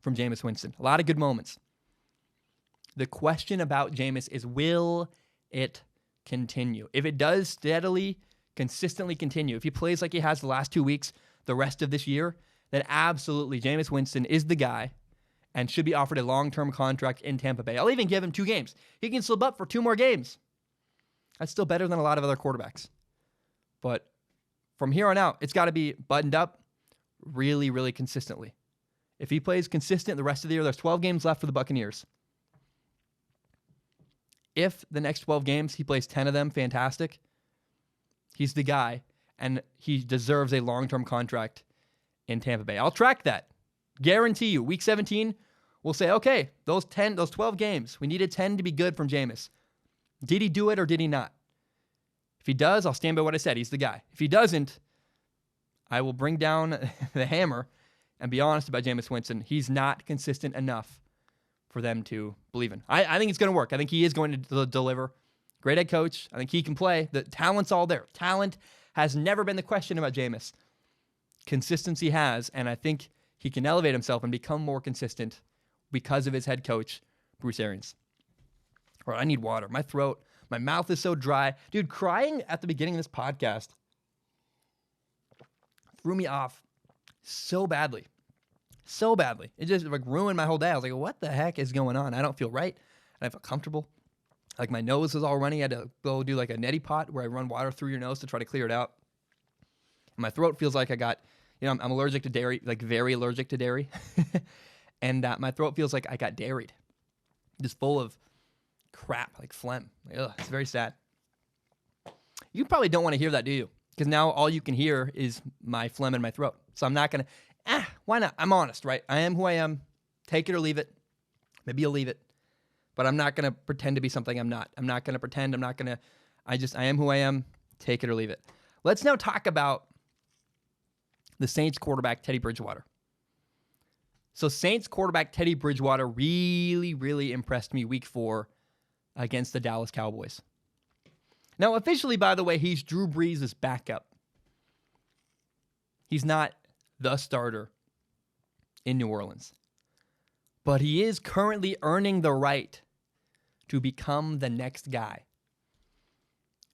from Jameis Winston. A lot of good moments. The question about Jameis is, will it continue? If it does steadily, consistently continue, if he plays like he has the last 2 weeks, the rest of this year, then absolutely Jameis Winston is the guy and should be offered a long-term contract in Tampa Bay. I'll even give him 2 games. He can slip up for 2 more games. That's still better than a lot of other quarterbacks. But from here on out, it's got to be buttoned up really, really consistently. If he plays consistent the rest of the year, there's 12 games left for the Buccaneers. If the next 12 games, he plays 10 of them, fantastic. He's the guy, and he deserves a long-term contract in Tampa Bay. I'll track that. Guarantee you, Week 17, we'll say, okay, those 12 games, we needed 10 to be good from Jameis. Did he do it or did he not? If he does, I'll stand by what I said. He's the guy. If he doesn't, I will bring down the hammer and be honest about Jameis Winston. He's not consistent enough for them to believe in. I think it's going to work. I think he is going to deliver. Great head coach. I think he can play. The talent's all there. Talent has never been the question about Jameis. Consistency has, and I think he can elevate himself and become more consistent because of his head coach, Bruce Arians. All right, I need water. My throat, my mouth is so dry. Dude, crying at the beginning of this podcast threw me off so badly. So badly. It just like ruined my whole day. I was like, what the heck is going on? I don't feel right. I don't feel comfortable. Like my nose was all runny. I had to go do like a neti pot where I run water through your nose to try to clear it out. And my throat feels like I got, I'm allergic to dairy, like very allergic to dairy. And my throat feels like I got dairied. Just full of crap, like phlegm. Ugh, it's very sad. You probably don't want to hear that, do you? Because now all you can hear is my phlegm in my throat. So I'm not going to, why not? I'm honest, right? I am who I am. Take it or leave it. Maybe you'll leave it. But I'm not going to pretend to be something I'm not. I'm not going to pretend. I am who I am. Take it or leave it. Let's now talk about the Saints quarterback, Teddy Bridgewater. So Saints quarterback Teddy Bridgewater really, really impressed me week 4 against the Dallas Cowboys. Now, officially, by the way, he's Drew Brees' backup. He's not the starter in New Orleans. But he is currently earning the right to become the next guy.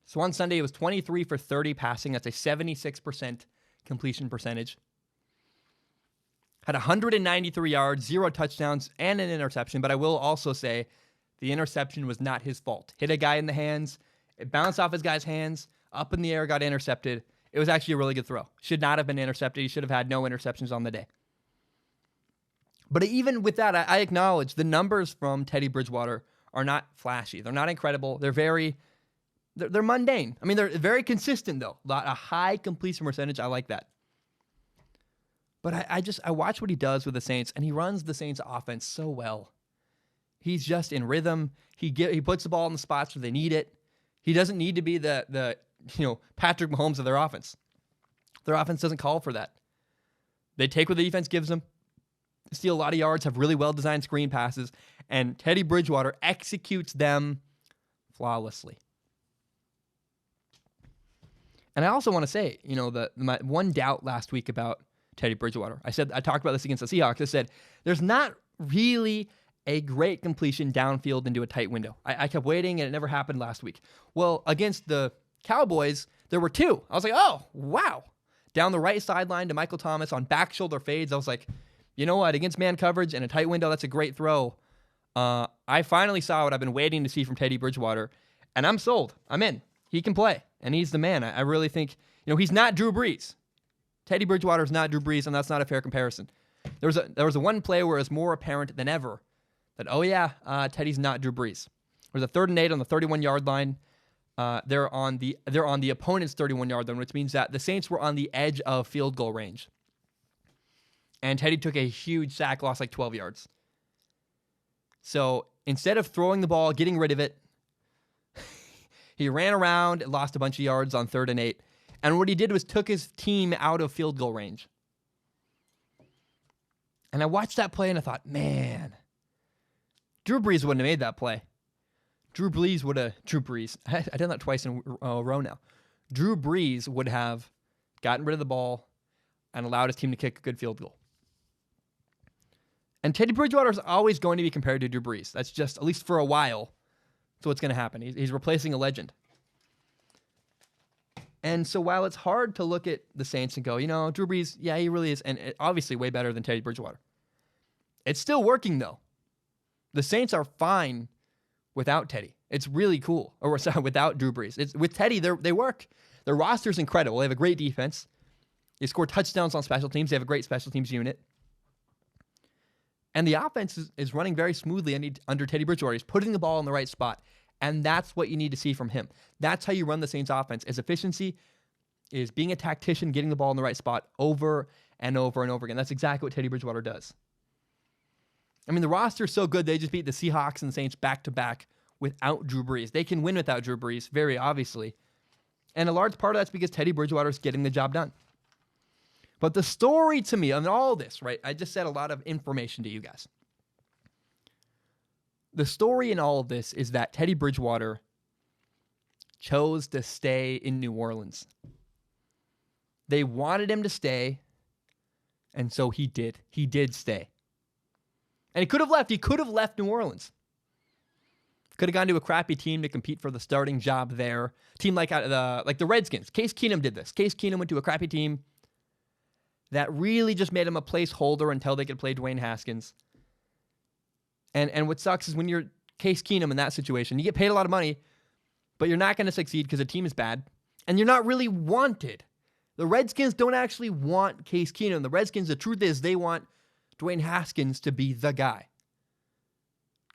So on Sunday, it was 23 for 30 passing. That's a 76% completion percentage. Had 193 yards, 0 touchdowns, and an interception. But I will also say the interception was not his fault. Hit a guy in the hands. It bounced off his guy's hands, up in the air, got intercepted. It was actually a really good throw. Should not have been intercepted. He should have had no interceptions on the day. But even with that, I acknowledge the numbers from Teddy Bridgewater are not flashy. They're not incredible. They're mundane. I mean, they're very consistent, though. A high completion percentage. I like that. But I watch what he does with the Saints, and he runs the Saints offense so well. He's just in rhythm. He puts the ball in the spots where they need it. He doesn't need to be the Patrick Mahomes of their offense. Their offense doesn't call for that. They take what the defense gives them, steal a lot of yards, have really well-designed screen passes, and Teddy Bridgewater executes them flawlessly. And I also want to say, my one doubt last week about Teddy Bridgewater, I talked about this against the Seahawks. I said, there's not really a great completion downfield into a tight window. I kept waiting, and it never happened last week. Well, against the Cowboys, there were 2. I was like, oh, wow. Down the right sideline to Michael Thomas on back shoulder fades. I was like, you know what? Against man coverage and a tight window, that's a great throw. I finally saw what I've been waiting to see from Teddy Bridgewater, and I'm sold. I'm in. He can play, and he's the man. I really think, he's not Drew Brees. Teddy Bridgewater is not Drew Brees, and that's not a fair comparison. There was a one play where it was more apparent than ever that, Teddy's not Drew Brees. There was a 3rd and 8 on the 31-yard line. They're on the opponent's 31-yard line, which means that the Saints were on the edge of field goal range. And Teddy took a huge sack, lost like 12 yards. So instead of throwing the ball, getting rid of it, he ran around, lost a bunch of yards on 3rd and 8. And what he did was took his team out of field goal range. And I watched that play and I thought, man, Drew Brees wouldn't have made that play. Drew Brees. I done that twice in a row now. Drew Brees would have gotten rid of the ball and allowed his team to kick a good field goal. And Teddy Bridgewater is always going to be compared to Drew Brees. That's just, at least for a while, that's what's going to happen. He's replacing a legend. And so while it's hard to look at the Saints and go, Drew Brees, yeah, he really is, and obviously way better than Teddy Bridgewater. It's still working, though. The Saints are fine without Teddy. It's really cool. Or sorry, without Drew Brees. With Teddy, they work. Their roster's incredible. They have a great defense. They score touchdowns on special teams. They have a great special teams unit. And the offense is running very smoothly under Teddy Bridgewater. He's putting the ball in the right spot. And that's what you need to see from him. That's how you run the Saints offense. Is efficiency, is being a tactician, getting the ball in the right spot over and over and over again. That's exactly what Teddy Bridgewater does. I mean, the roster is so good, they just beat the Seahawks and the Saints back-to-back without Drew Brees. They can win without Drew Brees, very obviously. And a large part of that's because Teddy Bridgewater is getting the job done. But the story to me, on all this, right, I just said a lot of information to you guys. The story in all of this is that Teddy Bridgewater chose to stay in New Orleans. They wanted him to stay, and so he did. He did stay. And he could have left. He could have left New Orleans. Could have gone to a crappy team to compete for the starting job there. Team like the Redskins. Case Keenum did this. Case Keenum went to a crappy team that really just made him a placeholder until they could play Dwayne Haskins. And what sucks is when you're Case Keenum in that situation, you get paid a lot of money, but you're not going to succeed because the team is bad, and you're not really wanted. The Redskins don't actually want Case Keenum. The Redskins, the truth is, they want Dwayne Haskins to be the guy.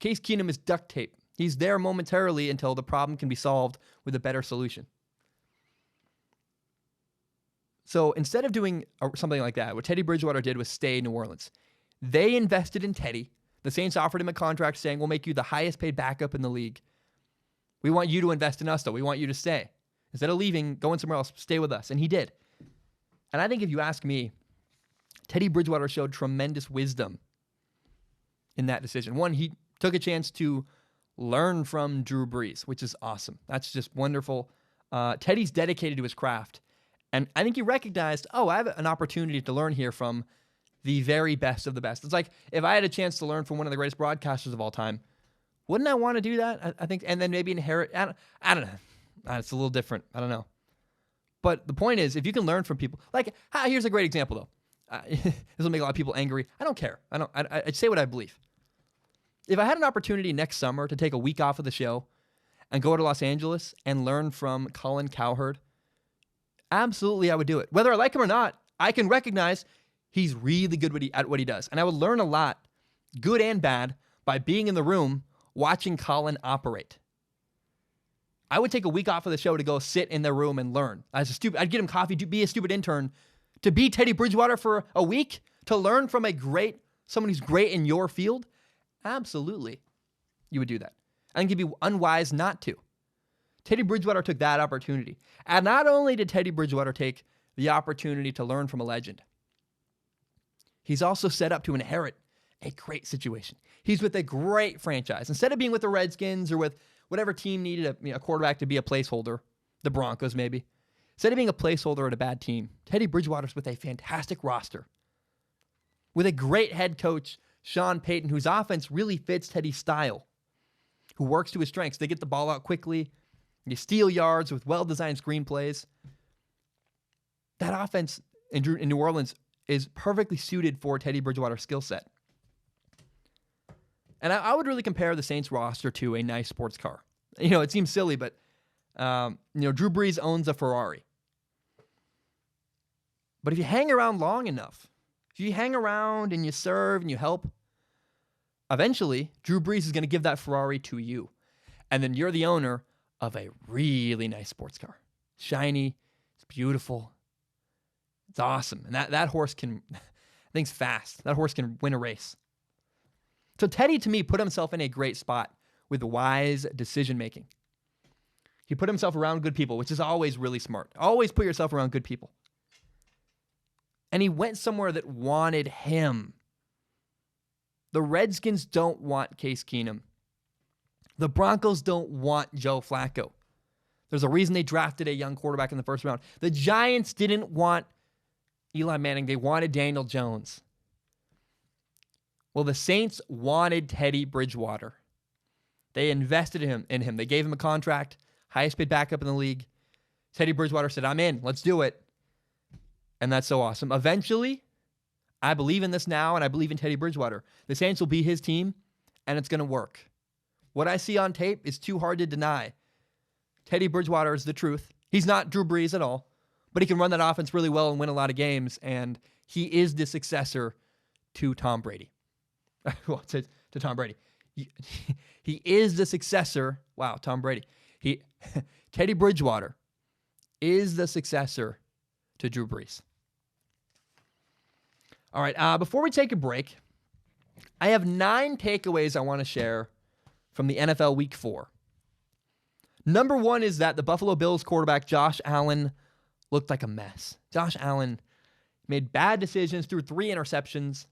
Case Keenum is duct tape. He's there momentarily until the problem can be solved with a better solution. So instead of doing something like that, what Teddy Bridgewater did was stay in New Orleans. They invested in Teddy. The Saints offered him a contract saying, we'll make you the highest paid backup in the league. We want you to invest in us, though. We want you to stay. Instead of leaving, going somewhere else, stay with us. And he did. And I think if you ask me, Teddy Bridgewater showed tremendous wisdom in that decision. One, he took a chance to learn from Drew Brees, which is awesome. That's just wonderful. Teddy's dedicated to his craft. And I think he recognized, I have an opportunity to learn here from the very best of the best. It's like if I had a chance to learn from one of the greatest broadcasters of all time, wouldn't I want to do that? I think, and then maybe inherit. I don't know. It's a little different. I don't know. But the point is, if you can learn from people, like here's a great example though. This will make a lot of people angry. I don't care. I say what I believe. If I had an opportunity next summer to take a week off of the show and go to Los Angeles and learn from Colin Cowherd, absolutely I would do it. Whether I like him or not, I can recognize he's really good at what he does. And I would learn a lot, good and bad, by being in the room watching Colin operate. I would take a week off of the show to go sit in the room and learn. I'd get him coffee, be a stupid intern, to be Teddy Bridgewater for a week, to learn from someone who's great in your field. Absolutely, you would do that. I think it'd be unwise not to. Teddy Bridgewater took that opportunity. And not only did Teddy Bridgewater take the opportunity to learn from a legend, he's also set up to inherit a great situation. He's with a great franchise. Instead of being with the Redskins or with whatever team needed a quarterback to be a placeholder, the Broncos maybe, instead of being a placeholder at a bad team, Teddy Bridgewater's with a fantastic roster, with a great head coach, Sean Payton, whose offense really fits Teddy's style, who works to his strengths. They get the ball out quickly. You steal yards with well-designed screenplays. That offense in New Orleans is perfectly suited for Teddy Bridgewater's skill set. And I would really compare the Saints roster to a nice sports car. It seems silly, but Drew Brees owns a Ferrari. But if you hang around long enough, if you hang around and you serve and you help, eventually Drew Brees is going to give that Ferrari to you. And then you're the owner of a really nice sports car. Shiny, it's beautiful, it's awesome. And that horse thing's fast. That horse can win a race. So Teddy, to me, put himself in a great spot with wise decision-making. He put himself around good people, which is always really smart. Always put yourself around good people. And he went somewhere that wanted him. The Redskins don't want Case Keenum. The Broncos don't want Joe Flacco. There's a reason they drafted a young quarterback in the first round. The Giants didn't want Eli Manning. They wanted Daniel Jones. Well, the Saints wanted Teddy Bridgewater. They invested in him. They gave him a contract, highest paid backup in the league. Teddy Bridgewater said, I'm in. Let's do it. And that's so awesome. Eventually, I believe in this now, and I believe in Teddy Bridgewater. The Saints will be his team, and it's going to work. What I see on tape is too hard to deny. Teddy Bridgewater is the truth. He's not Drew Brees at all, but he can run that offense really well and win a lot of games, and he is the successor to Tom Brady. Well, to Tom Brady. He is the successor. Wow, Tom Brady. Teddy Bridgewater is the successor to Drew Brees. All right, before we take a break, I have 9 takeaways I want to share from the NFL Week 4. Number 1 is that the Buffalo Bills quarterback Josh Allen looked like a mess. Josh Allen made bad decisions, threw 3 interceptions.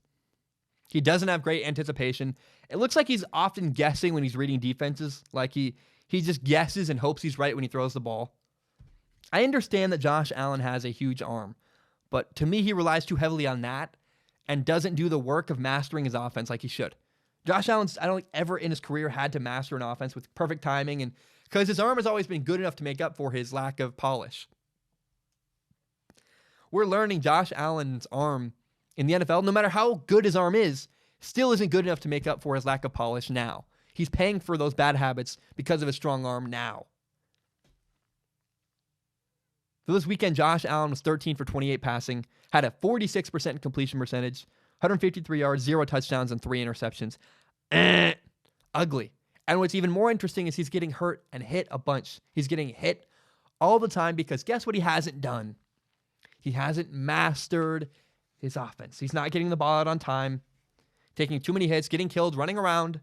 He doesn't have great anticipation. It looks like he's often guessing when he's reading defenses. Like he just guesses and hopes he's right when he throws the ball. I understand that Josh Allen has a huge arm, but to me, he relies too heavily on that and doesn't do the work of mastering his offense like he should. Josh Allen's, I don't think, ever in his career had to master an offense with perfect timing, and because his arm has always been good enough to make up for his lack of polish. We're learning Josh Allen's arm in the NFL, no matter how good his arm is, still isn't good enough to make up for his lack of polish now. He's paying for those bad habits because of his strong arm now. So this weekend, Josh Allen was 13 for 28 passing, had a 46% completion percentage, 153 yards, 0 touchdowns, and 3 interceptions. Ugly. And what's even more interesting is he's getting hurt and hit a bunch. He's getting hit all the time because guess what he hasn't done? He hasn't mastered his offense. He's not getting the ball out on time, taking too many hits, getting killed, running around.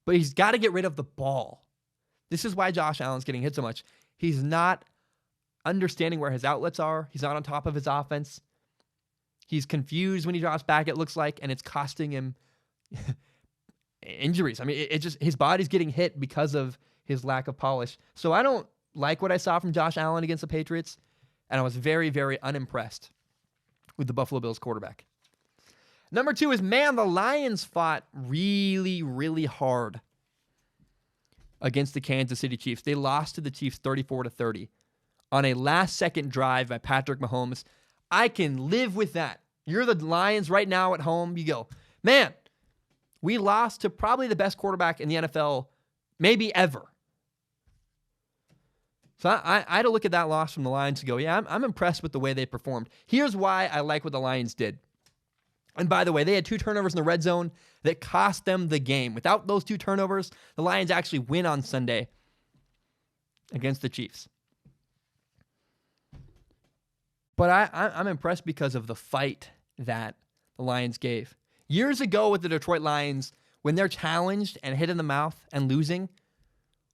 But he's got to get rid of the ball. This is why Josh Allen's getting hit so much. He's not understanding where his outlets are. He's not on top of his offense. He's confused when he drops back, it looks like, and it's costing him injuries. I mean, it just, his body's getting hit because of his lack of polish. So I don't like what I saw from Josh Allen against the Patriots, and I was very, very unimpressed with the Buffalo Bills quarterback. Number 2 is, man, the Lions fought really, really hard against the Kansas City Chiefs. They lost to the Chiefs 34-30 on a last-second drive by Patrick Mahomes. I can live with that. You're the Lions right now at home. You go, man, we lost to probably the best quarterback in the NFL, maybe ever. So I had to look at that loss from the Lions and go, yeah, I'm impressed with the way they performed. Here's why I like what the Lions did. And by the way, they had 2 turnovers in the red zone that cost them the game. Without those 2 turnovers, the Lions actually win on Sunday against the Chiefs. But I'm impressed because of the fight that the Lions gave. Years ago with the Detroit Lions, when they're challenged and hit in the mouth and losing,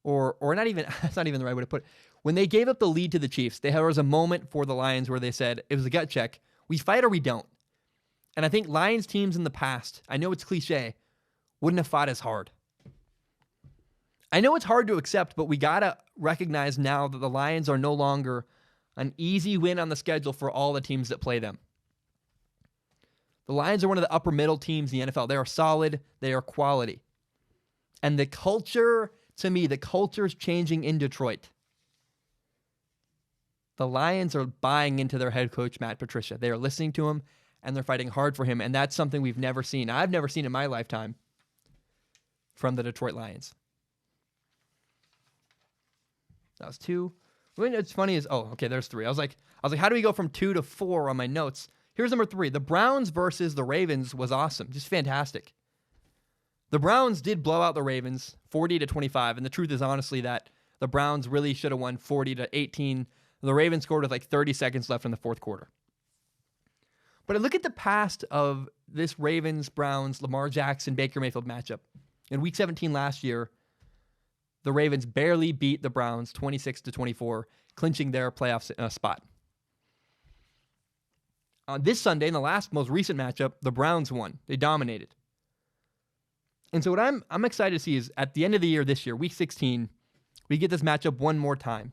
or not even, that's not even the right way to put it. When they gave up the lead to the Chiefs, there was a moment for the Lions where they said, it was a gut check. We fight or we don't. And I think Lions teams in the past, I know it's cliche, wouldn't have fought as hard. I know it's hard to accept, but we got to recognize now that the Lions are no longer an easy win on the schedule for all the teams that play them. The Lions are one of the upper middle teams in the NFL. They are solid. They are quality. And the culture, to me, the culture is changing in Detroit. The Lions are buying into their head coach, Matt Patricia. They are listening to him, and they're fighting hard for him. And that's something we've never seen. I've never seen in my lifetime from the Detroit Lions. That was 2. What's funny is, there's 3. I was like, how do we go from 2 to 4 on my notes? Here's number 3. The Browns versus the Ravens was awesome. Just fantastic. The Browns did blow out the Ravens 40-25, and the truth is honestly that the Browns really should have won 40-18. The Ravens scored with like 30 seconds left in the fourth quarter. But I look at the past of this Ravens-Browns, Lamar Jackson, Baker Mayfield matchup. In Week 17 last year, the Ravens barely beat the Browns 26-24, clinching their playoff spot. On this Sunday, in the most recent matchup, the Browns won. They dominated. And so what I'm excited to see is at the end of the year this year, Week 16, we get this matchup one more time.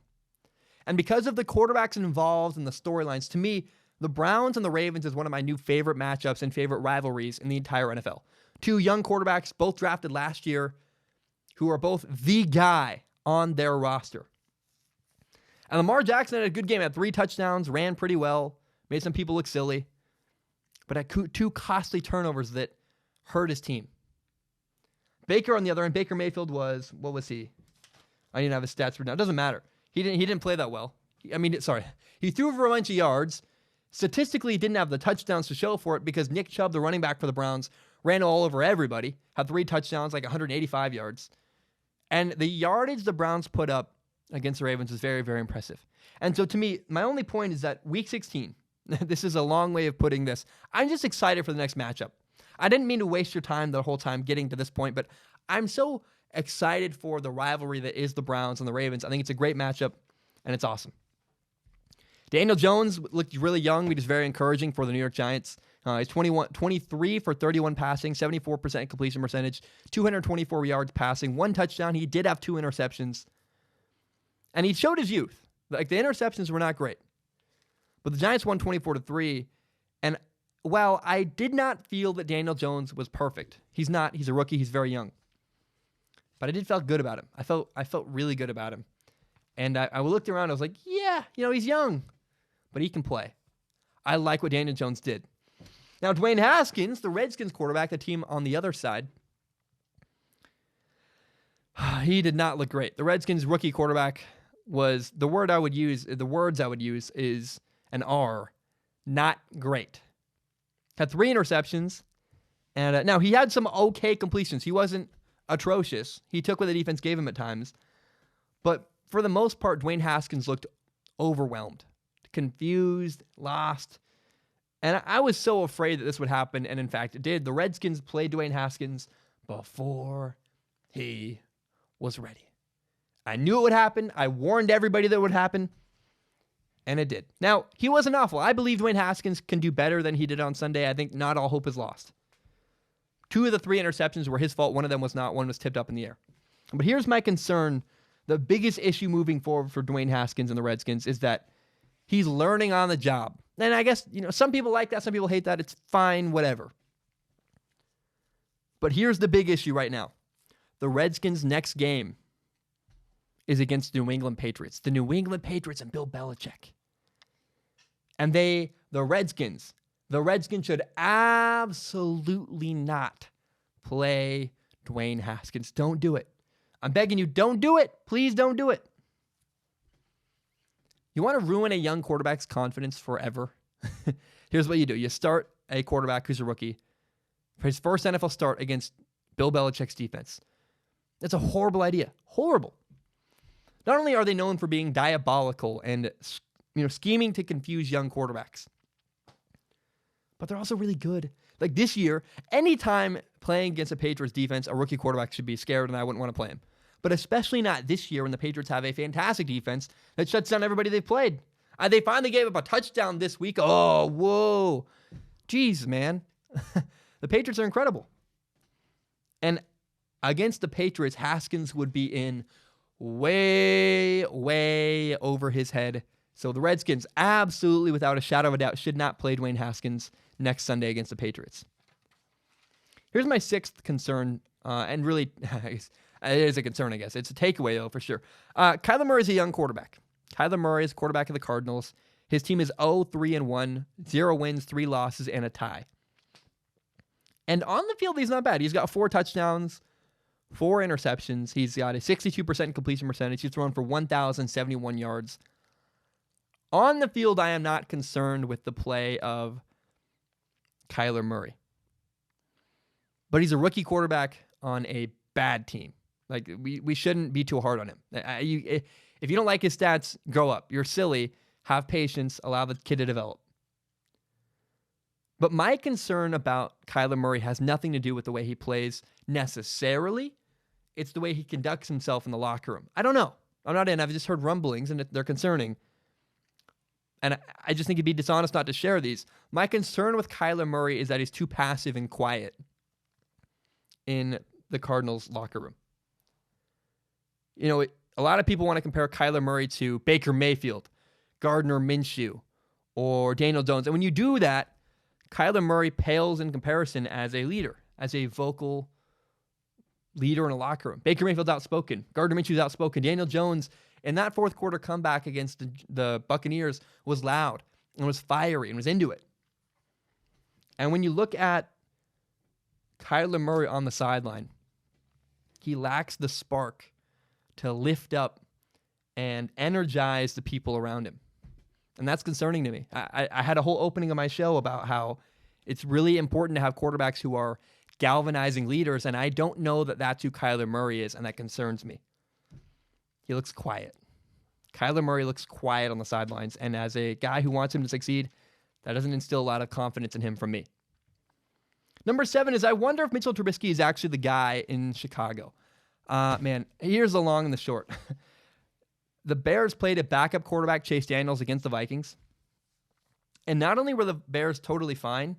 And because of the quarterbacks involved and the storylines, to me, the Browns and the Ravens is one of my new favorite matchups and favorite rivalries in the entire NFL. 2 young quarterbacks, both drafted last year, who are both the guy on their roster. And Lamar Jackson had a good game, had 3 touchdowns, ran pretty well, made some people look silly, but had 2 costly turnovers that hurt his team. Baker, on the other end, Baker Mayfield was, what was he? I didn't have his stats written down. It doesn't matter. He didn't play that well. He threw for a bunch of yards. Statistically, he didn't have the touchdowns to show for it because Nick Chubb, the running back for the Browns, ran all over everybody, had 3 touchdowns, like 185 yards. And the yardage the Browns put up against the Ravens was very, very impressive. And so to me, my only point is that Week 16, this is a long way of putting this, I'm just excited for the next matchup. I didn't mean to waste your time the whole time getting to this point, but I'm so excited for the rivalry that is the Browns and the Ravens. I think it's a great matchup, and it's awesome. Daniel Jones looked really young, which is very encouraging for the New York Giants. He's 23 for 31 passing, 74% completion percentage, 224 yards passing, 1 touchdown. He did have 2 interceptions. And he showed his youth. Like, the interceptions were not great. But the Giants won 24-3. And while I did not feel that Daniel Jones was perfect, he's not. He's a rookie. He's very young. But I did feel good about him. I felt really good about him. And I looked around. I was like, yeah, he's young. But he can play. I like what Daniel Jones did. Now, Dwayne Haskins, the Redskins quarterback, the team on the other side, he did not look great. The Redskins rookie quarterback was, the words I would use is an R, not great. Had 3 interceptions, and now he had some okay completions. He wasn't atrocious. He took what the defense gave him at times. But for the most part, Dwayne Haskins looked overwhelmed, confused, lost. And I was so afraid that this would happen, and in fact, it did. The Redskins played Dwayne Haskins before he was ready. I knew it would happen. I warned everybody that it would happen, and it did. Now, he wasn't awful. I believe Dwayne Haskins can do better than he did on Sunday. I think not all hope is lost. 2 of the 3 interceptions were his fault. One of them was not. One was tipped up in the air. But here's my concern. The biggest issue moving forward for Dwayne Haskins and the Redskins is that he's learning on the job. And I guess, some people like that, some people hate that. It's fine, whatever. But here's the big issue right now. The Redskins' next game is against the New England Patriots. The New England Patriots and Bill Belichick. And the Redskins should absolutely not play Dwayne Haskins. Don't do it. I'm begging you, don't do it. Please don't do it. You want to ruin a young quarterback's confidence forever? Here's what you do. You start a quarterback who's a rookie for his first NFL start against Bill Belichick's defense. That's a horrible idea. Horrible. Not only are they known for being diabolical and scheming to confuse young quarterbacks, but they're also really good. Like this year, anytime playing against a Patriots defense, a rookie quarterback should be scared, and I wouldn't want to play him. But especially not this year when the Patriots have a fantastic defense that shuts down everybody they've played. They finally gave up a touchdown this week. Oh, whoa. Jeez, man. The Patriots are incredible. And against the Patriots, Haskins would be in way, way over his head. So the Redskins, absolutely without a shadow of a doubt, should not play Dwayne Haskins next Sunday against the Patriots. Here's my 6th concern, and really, it is a concern, I guess. It's a takeaway, though, for sure. Kyler Murray is a young quarterback. Kyler Murray is quarterback of the Cardinals. His team is 0-3-1, 0 wins, 3 losses, and a tie. And on the field, he's not bad. He's got 4 touchdowns, 4 interceptions. He's got a 62% completion percentage. He's thrown for 1,071 yards. On the field, I am not concerned with the play of Kyler Murray. But he's a rookie quarterback on a bad team. Like, we shouldn't be too hard on him. If you don't like his stats, grow up. You're silly. Have patience. Allow the kid to develop. But my concern about Kyler Murray has nothing to do with the way he plays necessarily. It's the way he conducts himself in the locker room. I don't know. I'm not in. I've just heard rumblings, and they're concerning. And I just think it'd be dishonest not to share these. My concern with Kyler Murray is that he's too passive and quiet in the Cardinals locker room. A lot of people want to compare Kyler Murray to Baker Mayfield, Gardner Minshew, or Daniel Jones. And when you do that, Kyler Murray pales in comparison as a leader, as a vocal leader in a locker room. Baker Mayfield's outspoken. Gardner Minshew's outspoken. Daniel Jones, in that fourth quarter comeback against the Buccaneers, was loud and was fiery and was into it. And when you look at Kyler Murray on the sideline, he lacks the spark to lift up and energize the people around him. And that's concerning to me. I had a whole opening of my show about how it's really important to have quarterbacks who are galvanizing leaders, and I don't know that that's who Kyler Murray is, and that concerns me. He looks quiet. Kyler Murray looks quiet on the sidelines, and as a guy who wants him to succeed, that doesn't instill a lot of confidence in him from me. Number 7 is I wonder if Mitchell Trubisky is actually the guy in Chicago. Man, here's the long and the short. The Bears played a backup quarterback, Chase Daniels, against the Vikings. And not only were the Bears totally fine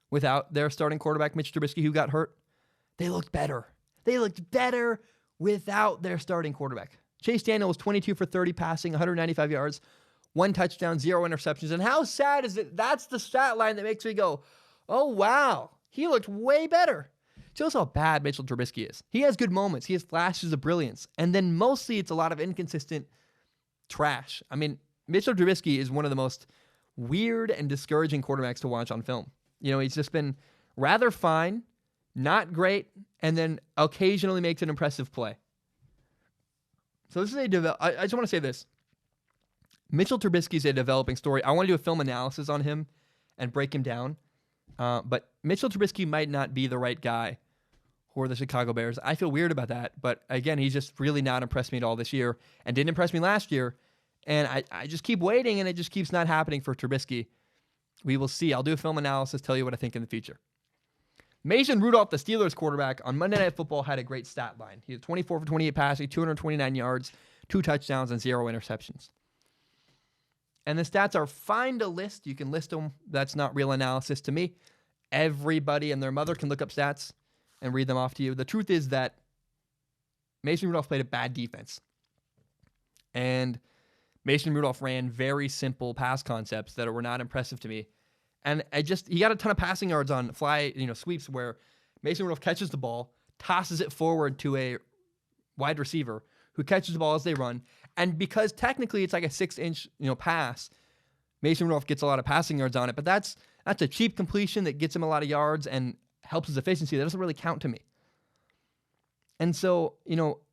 without their starting quarterback, Mitch Trubisky, who got hurt, they looked better. They looked better without their starting quarterback. Chase Daniel was 22 for 30 passing, 195 yards, 1 touchdown, 0 interceptions. And how sad is it? That's the stat line that makes me go, oh, wow, he looked way better. Shows how bad Mitchell Trubisky is. He has good moments. He has flashes of brilliance. And then mostly it's a lot of inconsistent trash. I mean, Mitchell Trubisky is one of the most weird and discouraging quarterbacks to watch on film. You know, he's just been rather fine, not great, and then occasionally makes an impressive play. So this is I just want to say this. Mitchell Trubisky is a developing story. I want to do a film analysis on him and break him down. But Mitchell Trubisky might not be the right guy for the Chicago Bears. I feel weird about that. But again, he's just really not impressed me at all this year and didn't impress me last year. And I just keep waiting, and it just keeps not happening for Trubisky. We will see. I'll do a film analysis, tell you what I think in the future. Mason Rudolph, the Steelers quarterback, on Monday Night Football had a great stat line. He had 24 for 28 passing, 229 yards, 2 touchdowns, and 0 interceptions. And the stats are fine to list. You can list them. That's not real analysis to me. Everybody and their mother can look up stats and read them off to you. The truth is that Mason Rudolph played a bad defense. And Mason Rudolph ran very simple pass concepts that were not impressive to me. And he got a ton of passing yards on sweeps where Mason Rudolph catches the ball, tosses it forward to a wide receiver who catches the ball as they run. And because technically it's like a 6-inch, pass, Mason Rudolph gets a lot of passing yards on it. But that's a cheap completion that gets him a lot of yards and helps his efficiency. That doesn't really count to me. And so,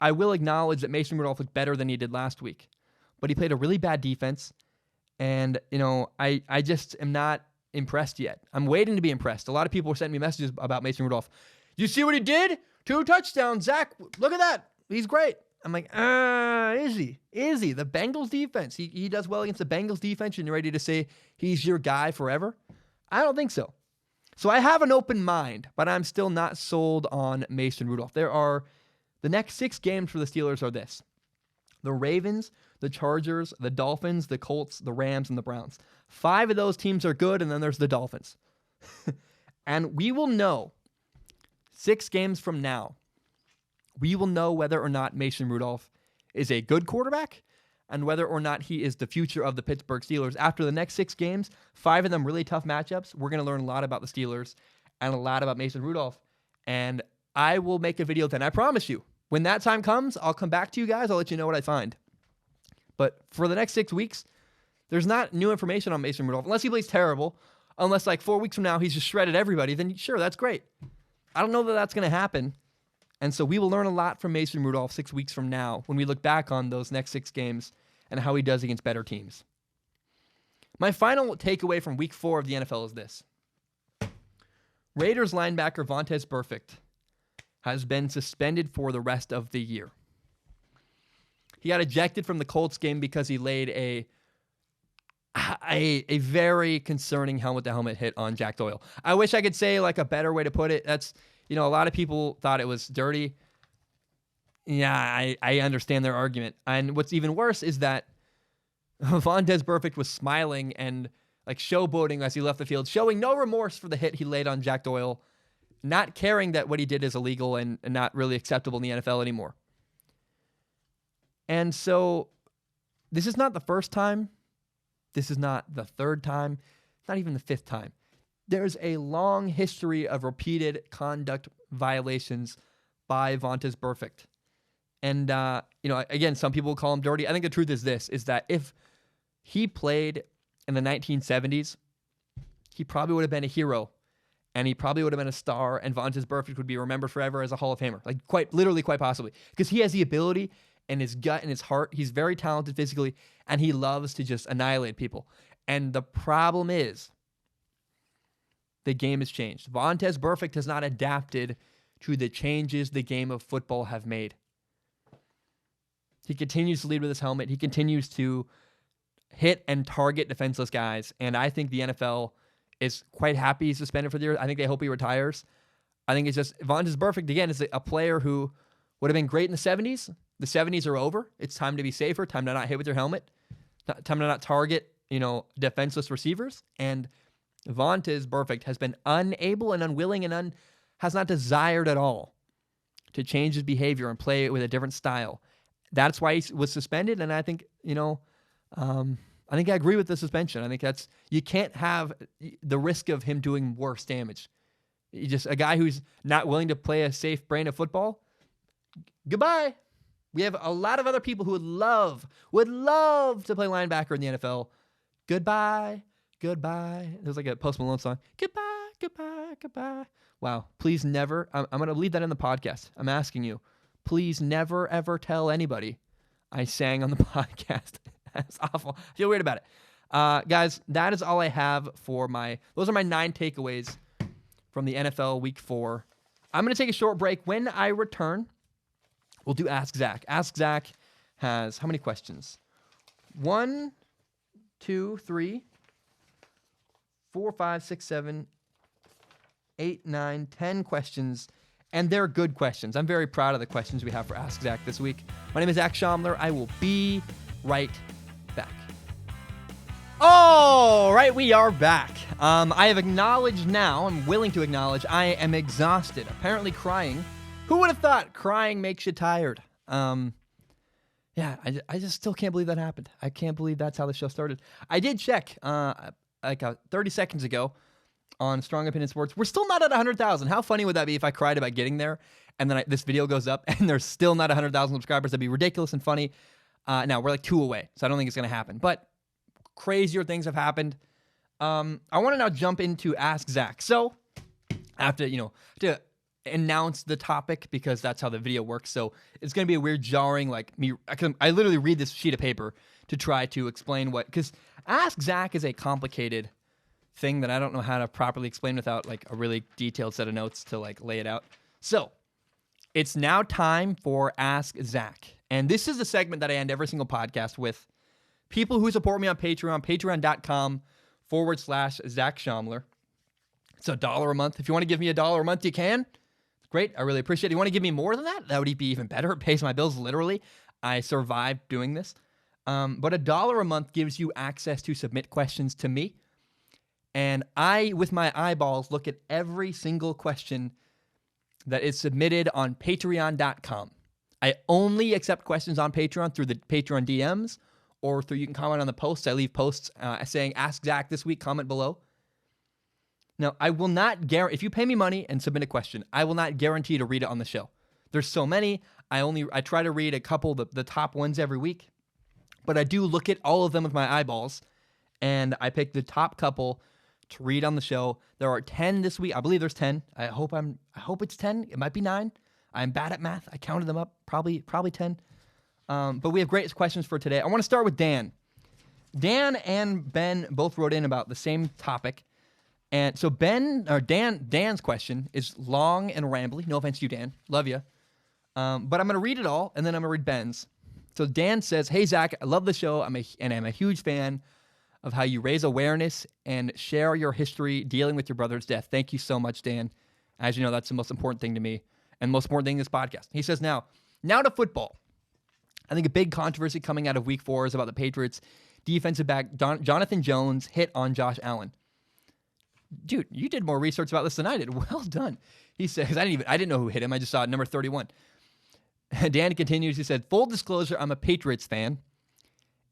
I will acknowledge that Mason Rudolph looked better than he did last week. But he played a really bad defense. And, I just am not impressed yet. I'm waiting to be impressed. A lot of people were sending me messages about Mason Rudolph. You see what he did? 2 touchdowns, Zach. Look at that. He's great. I'm like, is he? Is he? The Bengals defense. He does well against the Bengals defense, and you're ready to say he's your guy forever? I don't think so. So I have an open mind, but I'm still not sold on Mason Rudolph. The next 6 games for the Steelers are this: the Ravens, the Chargers, the Dolphins, the Colts, the Rams, and the Browns. 5 of those teams are good, and then there's the Dolphins. And we will know 6 games from now, we will know whether or not Mason Rudolph is a good quarterback and whether or not he is the future of the Pittsburgh Steelers. After the next 6 games, 5 of them really tough matchups, we're going to learn a lot about the Steelers and a lot about Mason Rudolph. And I will make a video then. I promise you. When that time comes, I'll come back to you guys. I'll let you know what I find. But for the next 6 weeks, there's not new information on Mason Rudolph. Unless he plays terrible. Unless 4 weeks from now he's just shredded everybody. Then sure, that's great. I don't know that that's going to happen. And so we will learn a lot from Mason Rudolph 6 weeks from now when we look back on those next 6 games and how he does against better teams. My final takeaway from week 4 of the NFL is this. Raiders linebacker Vontaze Burfict has been suspended for the rest of the year. He got ejected from the Colts game because he laid a very concerning helmet-to-helmet hit on Jack Doyle. I wish I could say a better way to put it. That's, a lot of people thought it was dirty. Yeah, I understand their argument. And what's even worse is that Vontaze Burfict was smiling and showboating as he left the field, showing no remorse for the hit he laid on Jack Doyle, not caring that what he did is illegal and not really acceptable in the NFL anymore. And so this is not the first time. This is not the third time. Not even the 5th time. There's a long history of repeated conduct violations by Vontaze Burfict. And, again, some people call him dirty. I think the truth is this, is that if he played in the 1970s, he probably would have been a hero. And he probably would have been a star, and Vontaze Burfict would be remembered forever as a Hall of Famer. Quite possibly. Because he has the ability and his gut and his heart. He's very talented physically, and he loves to just annihilate people. And the problem is, the game has changed. Vontaze Burfict has not adapted to the changes the game of football have made. He continues to lead with his helmet. He continues to hit and target defenseless guys. And I think the NFL is quite happy he's suspended for the year. I think they hope he retires. I think it's just Vontaze Burfict, again, is a player who would have been great in the 70s. The 70s are over. It's time to be safer, time to not hit with your helmet, time to not target, defenseless receivers. And Vontaze Burfict has been unable and unwilling and has not desired at all to change his behavior and play with a different style. That's why he was suspended, and I think, I think I agree with the suspension. I think you can't have the risk of him doing worse damage. Just a guy who's not willing to play a safe brand of football. Goodbye. We have a lot of other people who would love to play linebacker in the NFL. Goodbye. There's like a Post Malone song. Goodbye. Wow. Please never. I'm going to leave that in the podcast. I'm asking you. Please never, ever tell anybody I sang on the podcast. That's awful. I feel weird about it. Guys, that is all I have those are my 9 takeaways from the NFL Week 4. I'm going to take a short break. When I return, we'll do Ask Zach. Ask Zach has how many questions? 1, 2, 3, 4, 5, 6, 7, 8, 9, 10 questions. And they're good questions. I'm very proud of the questions we have for Ask Zach this week. My name is Zach Schaumler. I will be right back. All right, we are back. I have acknowledged now, I'm willing to acknowledge, I am exhausted. Apparently crying. Who would have thought crying makes you tired? I just still can't believe that happened. I can't believe that's how the show started. I did check 30 seconds ago on Strong Opinion Sports. We're still not at 100,000. How funny would that be if I cried about getting there and then this video goes up and there's still not 100,000 subscribers? That'd be ridiculous and funny. Now, we're like 2 away, so I don't think it's going to happen. But crazier things have happened. I want to now jump into Ask Zach. So I have to announce the topic because that's how the video works. So it's going to be a weird jarring, I literally read this sheet of paper to try to explain because Ask Zach is a complicated thing that I don't know how to properly explain without a really detailed set of notes to lay it out. So it's now time for Ask Zach. And this is the segment that I end every single podcast with. People who support me on Patreon, patreon.com/Zach Schaumler. It's $1 a month. If you want to give me $1 a month, you can. Great. I really appreciate it. You want to give me more than that? That would be even better. It pays my bills literally. I survived doing this. But $1 a month gives you access to submit questions to me. And I, with my eyeballs, look at every single question that is submitted on patreon.com. I only accept questions on Patreon through the Patreon DMs or through you can comment on the posts. I leave posts saying, Ask Zach this week, comment below. Now, I will not guarantee, if you pay me money and submit a question, I will not guarantee to read it on the show. There's so many. I try to read a couple, the top ones every week. But I do look at all of them with my eyeballs, and I pick the top couple to read on the show. There are 10 this week. I believe there's 10. I hope it's 10. It might be 9. I'm bad at math. I counted them up. Probably 10. But we have great questions for today. I want to start with Dan. Dan and Ben both wrote in about the same topic. And so Dan's question is long and rambly. No offense to you, Dan. Love you. But I'm going to read it all, and then I'm going to read Ben's. So Dan says, Hey, Zach, I love the show. I'm a huge fan of how you raise awareness and share your history dealing with your brother's death. Thank you so much, Dan. As you know, that's the most important thing to me and the most important thing in this podcast. He says, now to football. I think a big controversy coming out of Week 4 is about the Patriots' defensive back Jonathan Jones hit on Josh Allen. Dude, you did more research about this than I did. Well done. He says, I didn't know who hit him. I just saw number 31. Dan continues, he said, full disclosure, I'm a Patriots fan.